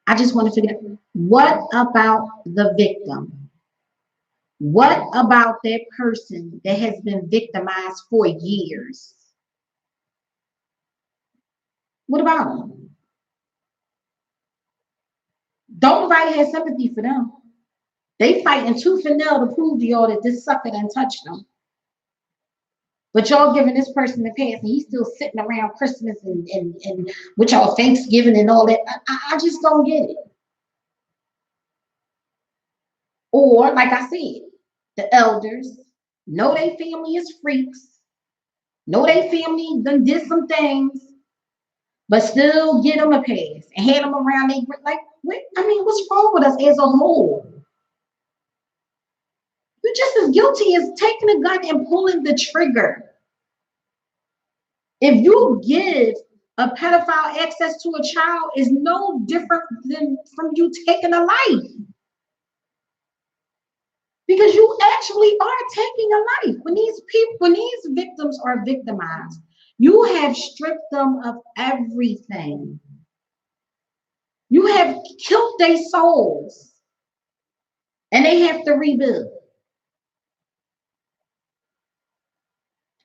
I just want to forget. What about the victim? What about that person that has been victimized for years? What about them? Don't nobody have sympathy for them. They fighting tooth and nail to prove to y'all that this sucker done touched them. But y'all giving this person a pass and he's still sitting around Christmas and with y'all Thanksgiving and all that. I just don't get it. Or, like I said, the elders know their family is freaks, know their family done did some things, but still get them a pass and had them around. They like, what's wrong with us as a whole? You're just as guilty as taking a gun and pulling the trigger. If you give a pedophile access to a child, is no different than from you taking a life. Because you actually are taking a life. When these victims are victimized, you have stripped them of everything. You have killed their souls. And they have to rebuild.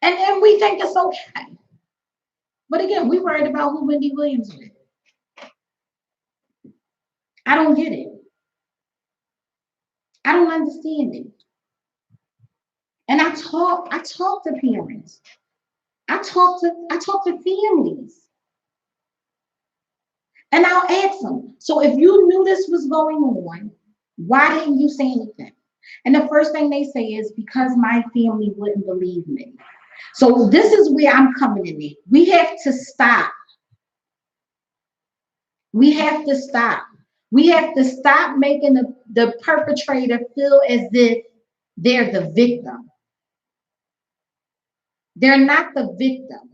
And then we think it's okay. But again, we worried about who Wendy Williams is. I don't get it. I don't understand it. And I talk to parents. I talk to families. And I'll ask them, so if you knew this was going on, why didn't you say anything? And the first thing they say is because my family wouldn't believe me. So this is where I'm coming in. We have to stop. We have to stop. We have to stop making the perpetrator feel as if they're the victim. They're not the victim.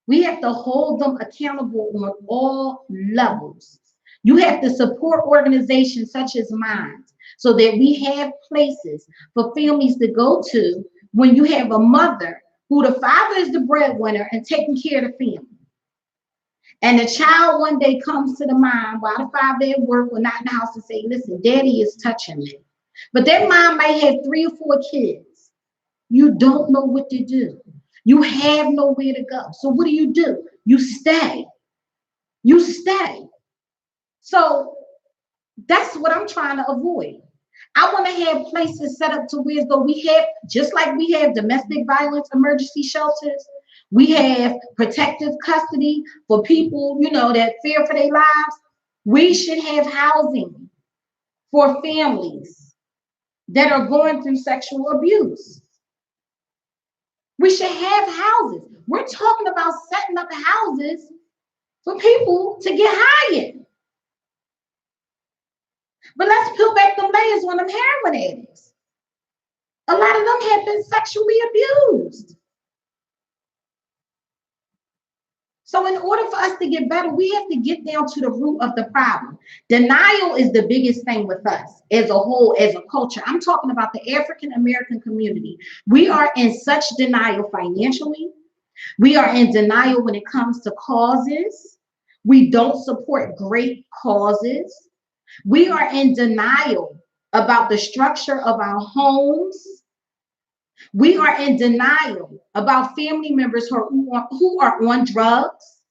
We have to hold them accountable on all levels. You have to support organizations such as mine so that we have places for families to go to when you have a mother who the father is the breadwinner and taking care of the family. And the child one day comes to the mom while the father at work or not in the house and say, listen, daddy is touching me. But that mom might have 3 or 4 kids. You don't know what to do. You have nowhere to go. So what do? You stay. You stay. So that's what I'm trying to avoid. I want to have places set up to where though we have, just like we have domestic violence emergency shelters, we have protective custody for people, that fear for their lives. We should have housing for families that are going through sexual abuse. We should have houses. We're talking about setting up houses for people to get hired. But let's peel back the layers on them heroin addicts. A lot of them have been sexually abused. So in order for us to get better, we have to get down to the root of the problem. Denial is the biggest thing with us as a whole, as a culture. I'm talking about the African American community. We are in such denial financially. We are in denial when it comes to causes. We don't support great causes. We are in denial about the structure of our homes. We are in denial about family members who are on drugs.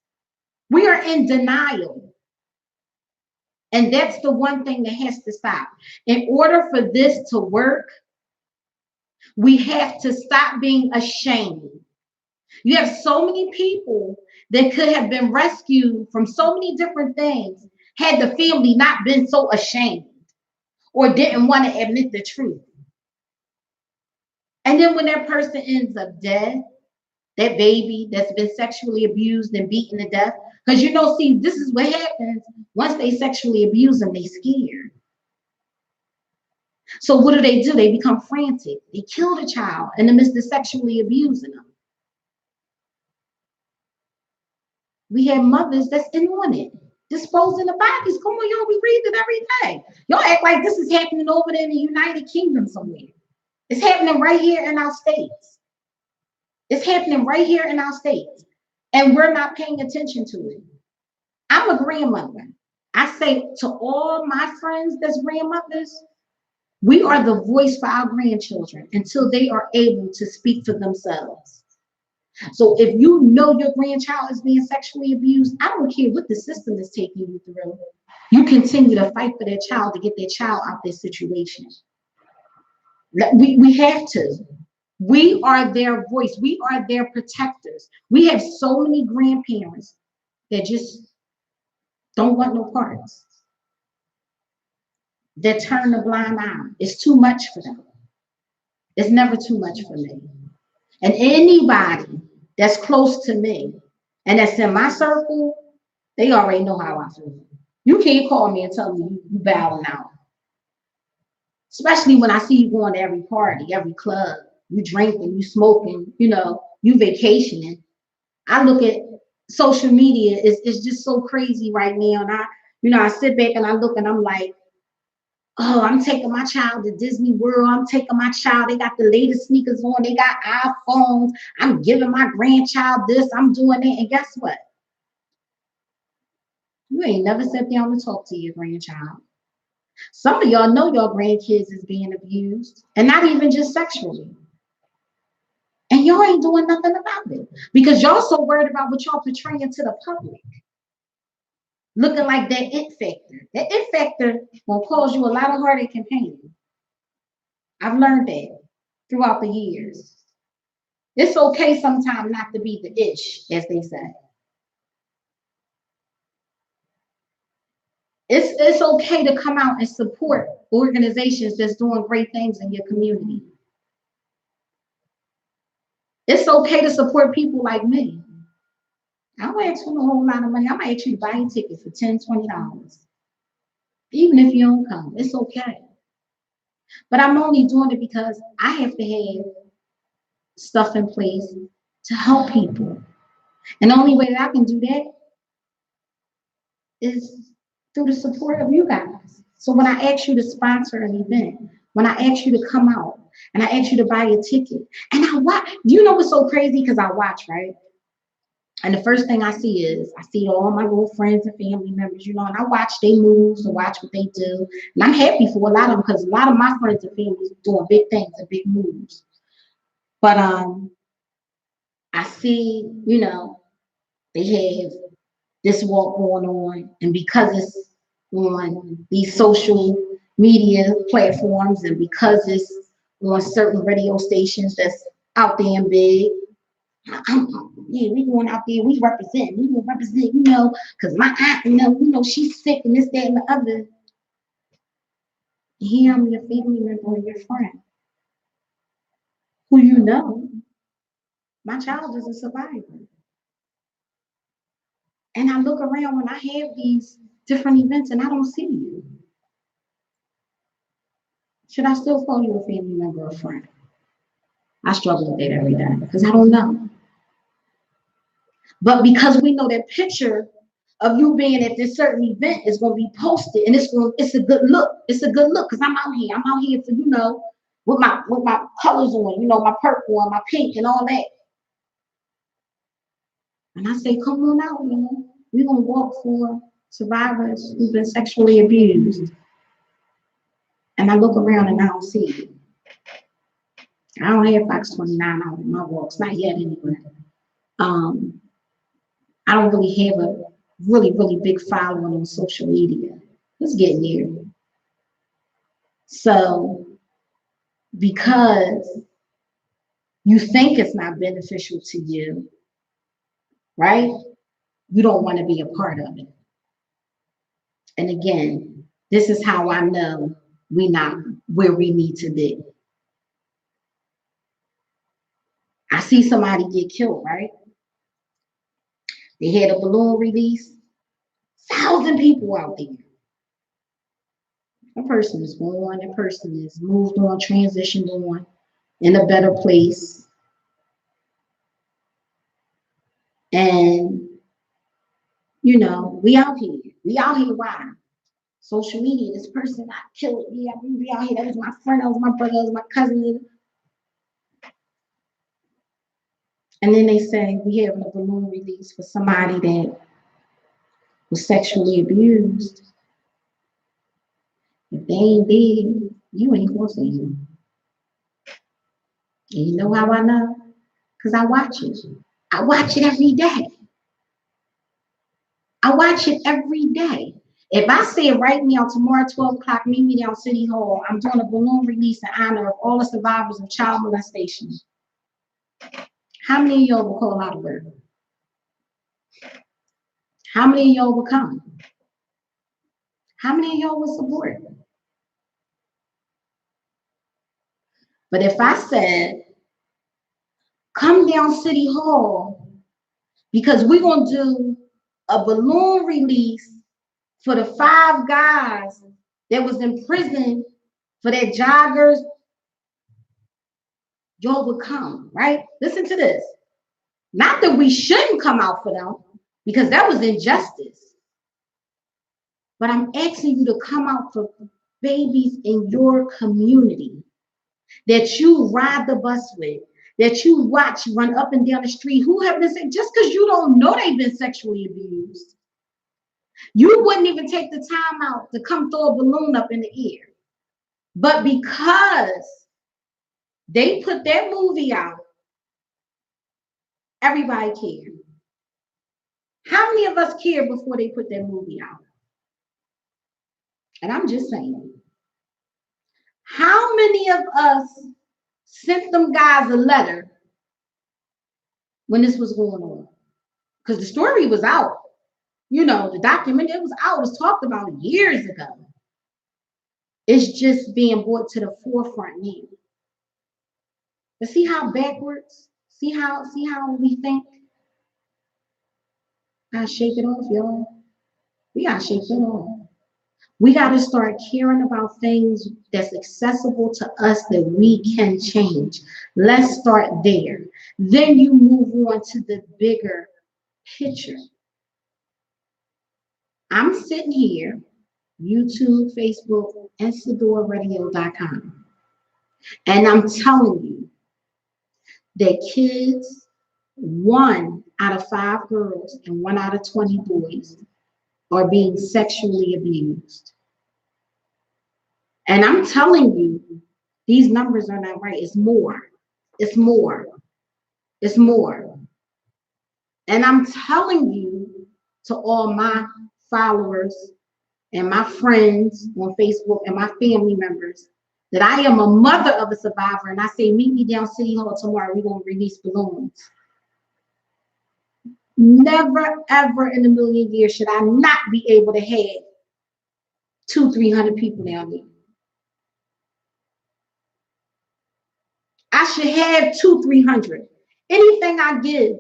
We are in denial. And that's the one thing that has to stop. In order for this to work, we have to stop being ashamed. You have so many people that could have been rescued from so many different things had the family not been so ashamed or didn't want to admit the truth. And then when that person ends up dead, that baby that's been sexually abused and beaten to death, because see, this is what happens once they sexually abuse them, they scared. So what do? They become frantic. They kill the child in the midst of sexually abusing them. We have mothers that's in on it, disposing of bodies. Come on, y'all, we read it every day. Y'all act like this is happening over there in the United Kingdom somewhere. It's happening right here in our states. It's happening right here in our states. And we're not paying attention to it. I'm a grandmother. I say to all my friends that's grandmothers, we are the voice for our grandchildren until they are able to speak for themselves. So if you know your grandchild is being sexually abused, I don't care what the system is taking you through. You continue to fight for their child to get their child out of this situation. We have to. We are their voice. We are their protectors. We have so many grandparents that just don't want no parts. That turn the blind eye. It's too much for them. It's never too much for me. And anybody that's close to me and that's in my circle, They already know how I feel. You can't call me and tell me you bowing out. Especially when I see you going to every party, every club, you drinking, you smoking, you vacationing. I look at social media, it's just so crazy right now. And I sit back and I look and I'm like, oh, I'm taking my child to Disney World. I'm taking my child. They got the latest sneakers on. They got iPhones. I'm giving my grandchild this. I'm doing that. And guess what? You ain't never sat down to talk to your grandchild. Some of y'all know your grandkids is being abused, and not even just sexually. And y'all ain't doing nothing about it because y'all so worried about what y'all portraying to the public. Looking like that it factor. That it factor will cause you a lot of heartache and pain. I've learned that throughout the years. It's okay sometimes not to be the ish, as they say. It's okay to come out and support organizations that's doing great things in your community. It's okay to support people like me. I don't ask for a whole lot of money. I might ask you to buy a ticket for $10, $20. Even if you don't come, it's okay. But I'm only doing it because I have to have stuff in place to help people. And the only way that I can do that is through the support of you guys. So when I ask you to sponsor an event, when I ask you to come out and I ask you to buy a ticket, and I watch, what's so crazy? Because I watch, right? And the first thing I see all my little friends and family members, and I watch their moves and watch what they do. And I'm happy for a lot of them because a lot of my friends and family doing big things and big moves. But I see, they have this walk going on, and because it's on these social media platforms and because it's on certain radio stations that's out there and big, we going out there, we gonna represent, because my aunt, she's sick and this, that, and the other. Here I'm your family member or your friend who my child is a survivor. And I look around when I have these different events and I don't see you. Should I still call you a family member or a friend? I struggle with that every day because I don't know. But because we know that picture of you being at this certain event is going to be posted, and it's a good look. It's a good look because I'm out here. I'm out here for with my colors on, my purple and my pink and all that. And I say, come on out, we're gonna walk for survivors who've been sexually abused. And I look around and I don't see you. I don't have Fox 29 out in my walks, not yet anyway. I don't really have a really, really big following on social media. It's getting here. So, because you think it's not beneficial to you, right? You don't want to be a part of it. And again, this is how I know we're not where we need to be. I see somebody get killed, right? They had a balloon release, 1,000 people out there. A person is born, a person is moved on, transitioned on, in a better place. And, we out here. We out here why? Social media, this person got killed. Yeah, we out here. That was my friend, that was my brother, that was my cousin. And then they say we having a balloon release for somebody that was sexually abused. If they ain't big, you ain't gonna see them. And you know how I know? Because I watch it. I watch it every day. I watch it every day. If I say it right now, tomorrow, 12 o'clock, meet me down City Hall, I'm doing a balloon release in honor of all the survivors of child molestation. How many of y'all will call out of work? How many of y'all will come? How many of y'all will support? But if I said, come down City Hall, because we're going to do a balloon release for the 5 guys that was in prison for their joggers, y'all would come, right? Listen to this. Not that we shouldn't come out for them, because that was injustice. But I'm asking you to come out for babies in your community that you ride the bus with, that you watch run up and down the street, who have been, just because you don't know they've been sexually abused, you wouldn't even take the time out to come throw a balloon up in the air. But because they put their movie out, everybody cared. How many of us cared before they put their movie out? And I'm just saying, how many of us sent them guys a letter when this was going on? Because the story was out. You know, the document, it was out. It was talked about years ago. It's just being brought to the forefront now. But see how backwards? See how we think? Gotta shake it off, y'all. We gotta shake it off. We gotta start caring about things that's accessible to us that we can change. Let's start there. Then you move on to the bigger picture. I'm sitting here, YouTube, Facebook, InstadoorRadio.com, and I'm telling you that kids, 1 out of 5 girls and 1 out of 20 boys are being sexually abused. And I'm telling you, these numbers are not right. It's more. It's more. It's more. And I'm telling you, to all my followers and my friends on Facebook and my family members, that I am a mother of a survivor, and I say, meet me down City Hall tomorrow. We're going to release balloons. Never, ever in a million years should I not be able to have 200-300 people down there. I should have 200-300. Anything I give,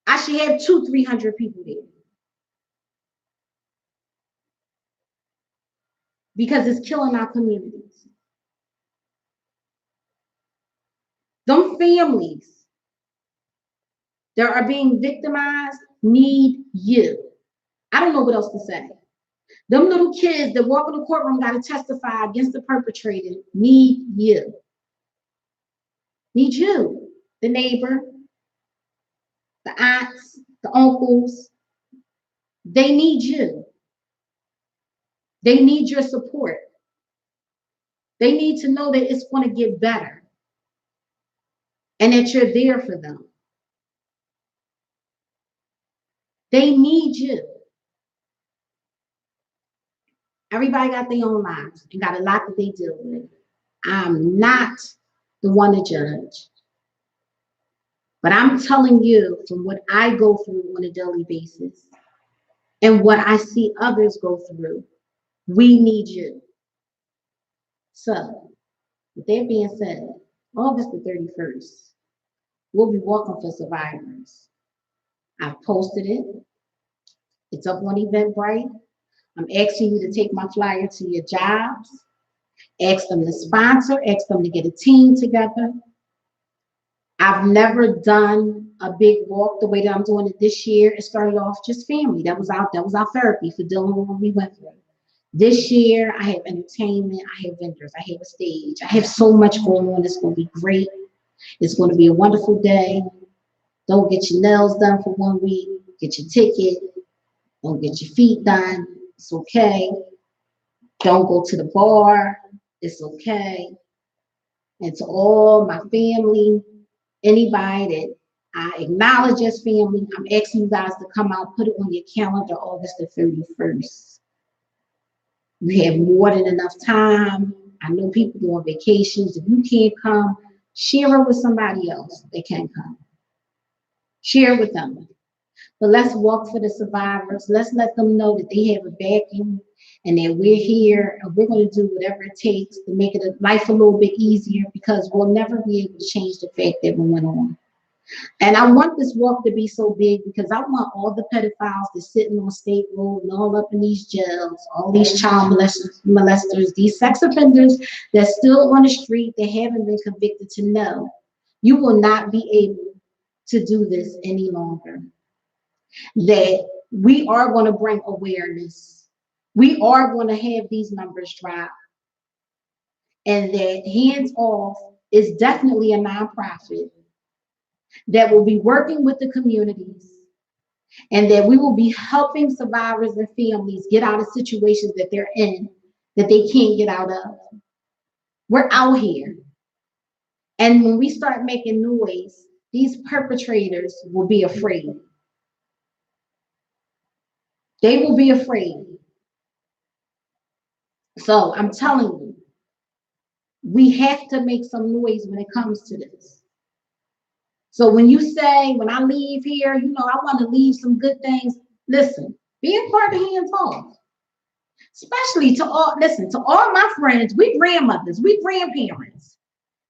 I should have 200-300 people there. Because it's killing our communities. Them families that are being victimized need you. I don't know what else to say. Them little kids that walk in the courtroom got to testify against the perpetrator need you. Need you. The neighbor, the aunts, the uncles. They need you. They need your support. They need to know that it's going to get better and that you're there for them. They need you. Everybody got their own lives and got a lot that they deal with. I'm not the one to judge. But I'm telling you from what I go through on a daily basis and what I see others go through, we need you. So, with that being said, August the 31st, we'll be walking for survivors. I've posted it. It's up on Eventbrite. I'm asking you to take my flyer to your jobs. Ask them to sponsor. Ask them to get a team together. I've never done a big walk the way that I'm doing it this year. It started off just family. That was our therapy for dealing with what we went through. This year, I have entertainment. I have vendors. I have a stage. I have so much going on. It's going to be great. It's going to be a wonderful day. Don't get your nails done for 1 week. Get your ticket. Don't get your feet done. It's okay. Don't go to the bar. It's okay. And to all my family, anybody that I acknowledge as family, I'm asking you guys to come out, put it on your calendar, August the 31st. You have more than enough time. I know people go on vacations. If you can't come, share it with somebody else that can come. Share with them. But let's walk for the survivors. Let's let them know that they have a backing and that we're here and we're going to do whatever it takes to make life a little bit easier, because we'll never be able to change the fact that we went on. And I want this walk to be so big because I want all the pedophiles that's sitting on state road and all up in these jails, all these child molesters, these sex offenders that's still on the street, that haven't been convicted, to know you will not be able to do this any longer. That we are going to bring awareness. We are going to have these numbers drop. And that Handz Off is definitely a nonprofit that will be working with the communities, and that we will be helping survivors and families get out of situations that they're in, that they can't get out of. We're out here. And when we start making noise, these perpetrators will be afraid. They will be afraid. So I'm telling you, we have to make some noise when it comes to this. So when you say, when I leave here, you know, I want to leave some good things, listen, be a part of Handz Off. Especially to all, listen, to all my friends, we grandmothers, we grandparents.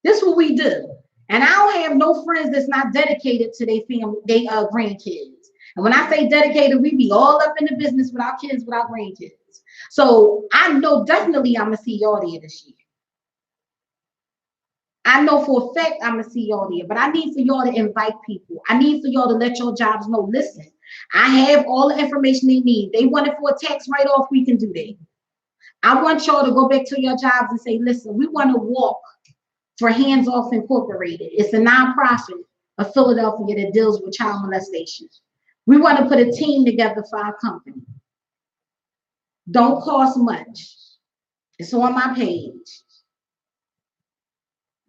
This is what we do. And I don't have no friends that's not dedicated to their family, they grandkids. And when I say dedicated, we be all up in the business with our kids, with our grandkids. So I know definitely I'm gonna see y'all there this year. I know for a fact I'm gonna see y'all there, but I need for y'all to invite people. I need for y'all to let your jobs know, listen, I have all the information they need. They want it for a tax write-off, we can do that. I want y'all to go back to your jobs and say, listen, we want to walk for Handz Off Incorporated. It's a nonprofit of Philadelphia that deals with child molestation. We want to put a team together for our company. Don't cost much. It's on my page.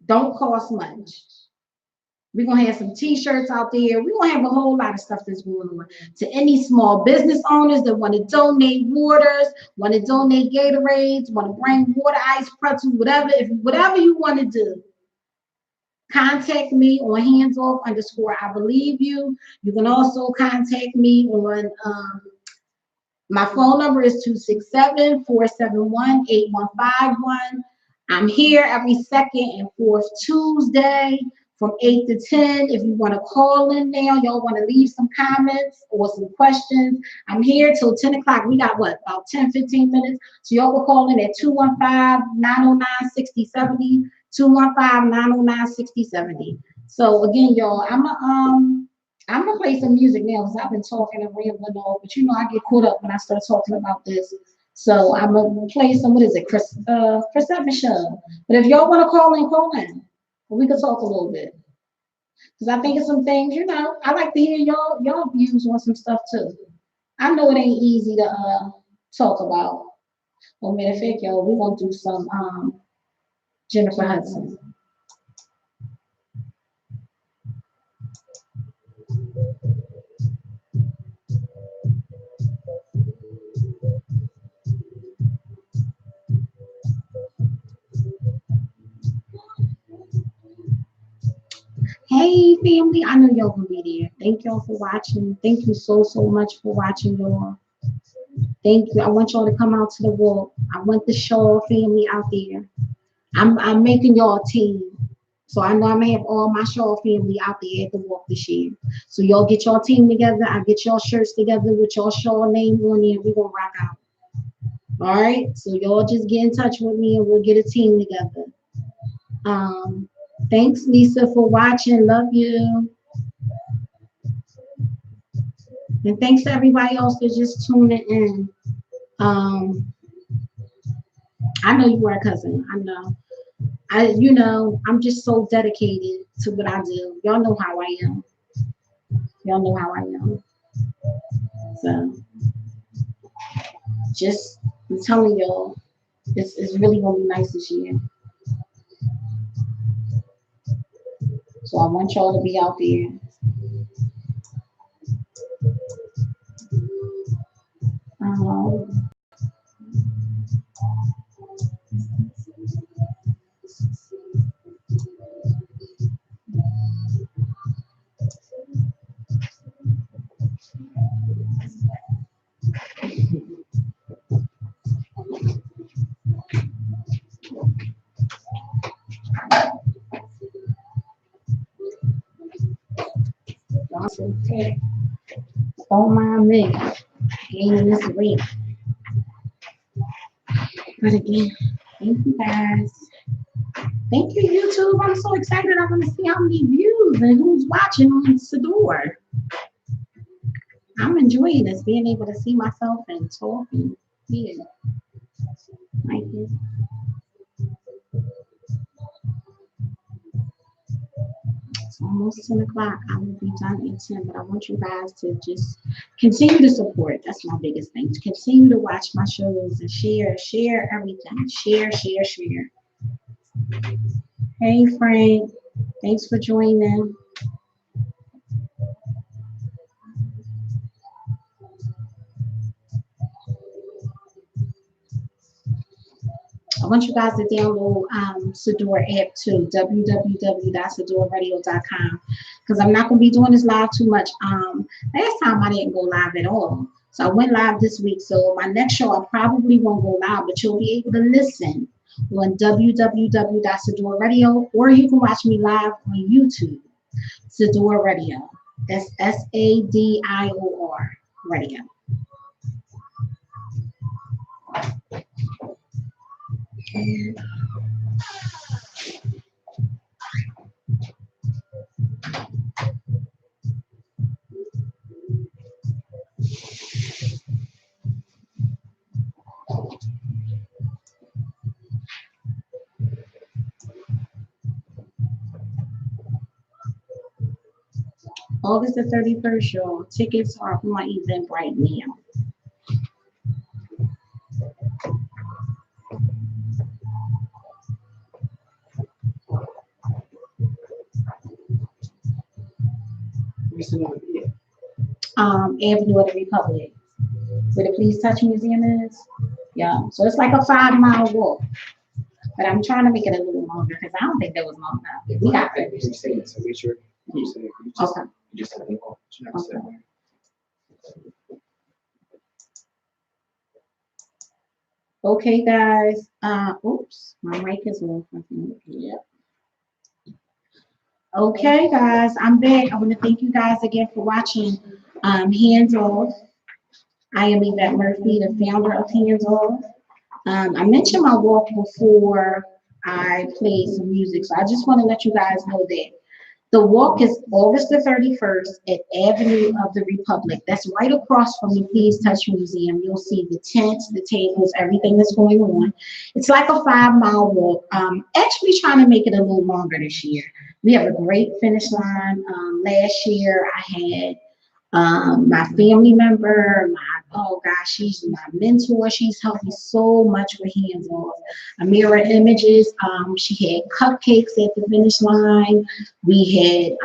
Don't cost much. We're going to have some t-shirts out there. We're going to have a whole lot of stuff that's going on. To any small business owners that want to donate waters, want to donate Gatorades, want to bring water, ice, pretzel, whatever, whatever you want to do, contact me on Handz Off _ I believe you. You can also contact me on, my phone number is 267-471-8151. I'm here every second and fourth Tuesday from 8 to 10. If you want to call in now, y'all want to leave some comments or some questions, I'm here till 10 o'clock. We got what, about 10, 15 minutes? So y'all will call in at 215-909-6070, 215-909-6070. So again, y'all, I'm gonna play some music now because I've been talking and rambling on, but you know I get caught up when I start talking about this. So I'm gonna play some, what is it, Chris Evans show. But if y'all want to call in, we can talk a little bit. Because I think of some things, you know, I like to hear y'all views on some stuff too. I know it ain't easy to talk about. Well, matter of fact, y'all, we're gonna do some Jennifer Hudson. Hey family, I know y'all gonna be there. Thank y'all for watching. Thank you so much for watching, y'all. Thank you. I want y'all to come out to the walk. I want the Shaw family out there. I'm making y'all a team. So I know I'm gonna have all my Shaw family out there at the walk this year. So y'all get y'all team together. I get y'all shirts together with y'all Shaw name on there. We're gonna rock out. All right. So y'all just get in touch with me and we'll get a team together. Thanks, Lisa, for watching. Love you. And thanks to everybody else for just tuning in. I know you are a cousin. I know. You know, I'm just so dedicated to what I do. Y'all know how I am. Y'all know how I am. So, just, I'm telling y'all, it's really gonna be nice this year. So I want y'all to be out there. Okay. Don't mind me gaining this weight. But again, thank you guys. Thank you, YouTube. I'm so excited. I want to see how many views and who's watching on Sador. I'm enjoying this, being able to see myself and talk and see it like this. It's almost 10 o'clock. I will be done at 10, but I want you guys to just continue to support. That's my biggest thing. To continue to watch my shows and share everything. Share. Hey, Frank. Thanks for joining. I want you guys to download Sador app too, www.sadorradio.com, because I'm not going to be doing this live too much. Last time I didn't go live at all. So I went live this week. So my next show, I probably won't go live, but you'll be able to listen on www.sadorradio, or you can watch me live on YouTube, Sador Radio. That's SADIOR Radio. August the 31st, y'all. Tickets are on Eventbrite now. Avenue of the Republic, where the Please Touch Museum is. Yeah, so it's like a 5-mile walk. But I'm trying to make it a little longer because I don't think that was long enough. We got it. Okay. Okay, guys. Oops, my mic is off. Yep. Okay, guys, I'm back. I want to thank you guys again for watching Handz Off. I am Yvette Murphy, the founder of Handz Off. I mentioned my walk before I played some music, so I just want to let you guys know that the walk is August the 31st at Avenue of the Republic. That's right across from the Please Touch Museum. You'll see the tents, the tables, everything that's going on. It's like a 5-mile walk. Actually trying to make it a little longer this year. We have a great finish line. Last year I had my family member, oh gosh, she's my mentor. She's helped me so much with Handz Off. Amira Images, she had cupcakes at the finish line. We had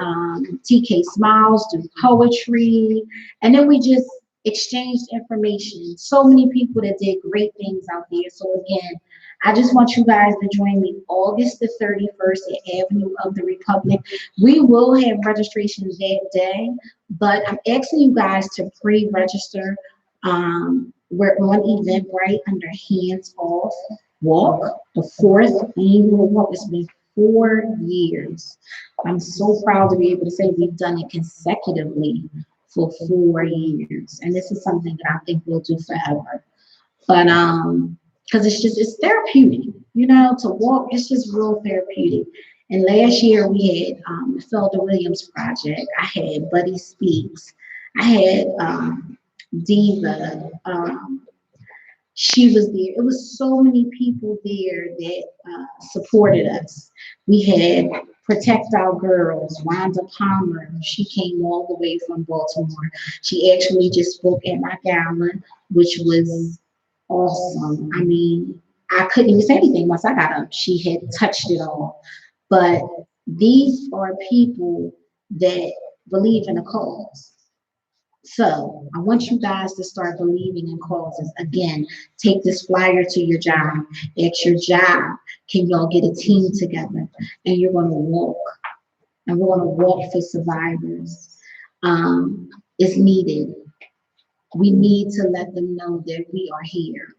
TK Smiles do poetry. And then we just exchanged information. So many people that did great things out there. So again, I just want you guys to join me August the 31st at Avenue of the Republic. We will have registrations that day, but I'm asking you guys to pre-register. We're on Eventbrite under Handz Off Walk, the 4th annual walk. It's been 4 years. I'm so proud to be able to say we've done it consecutively for 4 years. And this is something that I think we'll do forever. But because it's therapeutic, you know, to walk, it's just real therapeutic. And last year we had the Felder Williams Project. I had Buddy Speaks. I had Diva. She was there. It was so many people there that supported us. We had Protect Our Girls, Wanda Palmer. She came all the way from Baltimore. She actually just spoke at my gala, which was awesome. I mean, I couldn't even say anything once I got up. She had touched it all. But these are people that believe in a cause. So I want you guys to start believing in causes. Again, take this flyer to your job. At your job, can y'all get a team together? And you're going to walk. And we're going to walk for survivors. It's needed. We need to let them know that we are here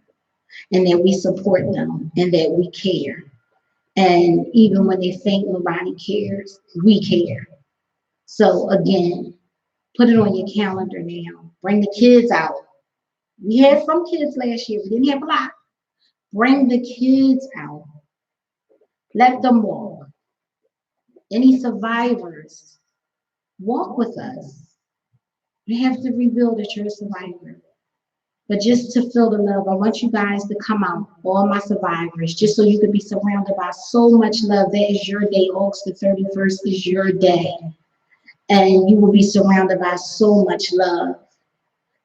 and that we support them and that we care. And even when they think nobody cares, we care. So again, Put it on your calendar now. Bring the kids out. We had some kids last year. We didn't have a lot. Bring the kids out. Let them walk. Any survivors, walk with us. You have to reveal that you're a survivor. But just to feel the love, I want you guys to come out, all my survivors, just so you can be surrounded by so much love. That is your day. August the 31st is your day. And you will be surrounded by so much love.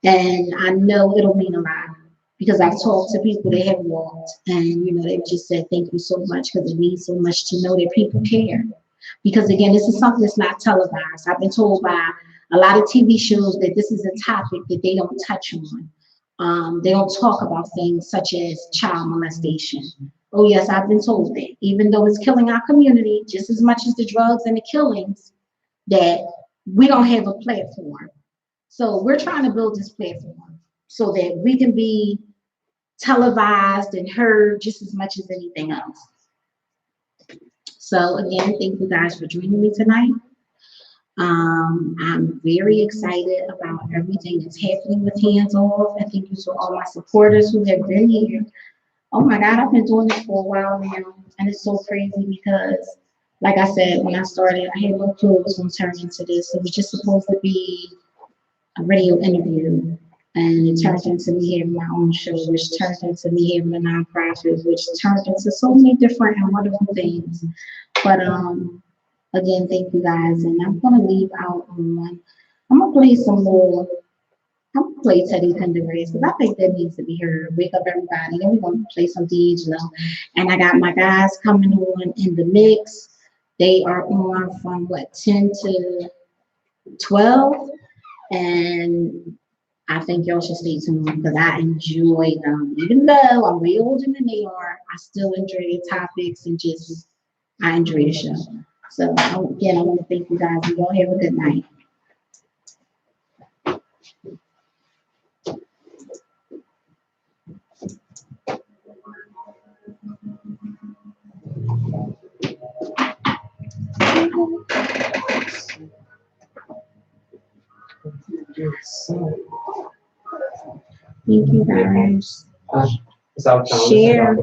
And I know it'll mean a lot because I've talked to people that have walked and, they've just said thank you so much because it means so much to know that people care. Because again, this is something that's not televised. I've been told by a lot of TV shows that this is a topic that they don't touch on. They don't talk about things such as child molestation. Oh yes, I've been told that. Even though it's killing our community just as much as the drugs and the killings, that we don't have a platform. So we're trying to build this platform so that we can be televised and heard just as much as anything else. So again, thank you guys for joining me tonight. I'm very excited about everything that's happening with Handz Off. And thank you to all my supporters who have been here. Oh my God, I've been doing this for a while now. And it's so crazy because, like I said, when I started, I had no clue it was going to turn into this. It was just supposed to be a radio interview. And it turned into me having my own show, which turned into me having a nonprofit, which turned into so many different and wonderful things. But again, thank you guys. And I'm gonna leave out on. I'm gonna play some more. I'm gonna play Teddy Pendergrass because I think that needs to be heard. Wake up everybody. Then we're gonna play some D'Angelo. And I got my guys coming on in the mix. They are on from 10 to 12. And I think y'all should stay tuned because I enjoy them. Even though I'm way older than they are, I still enjoy their topics and just I enjoy the show. So again, I want to thank you guys and y'all have a good night. Thank you guys. Share.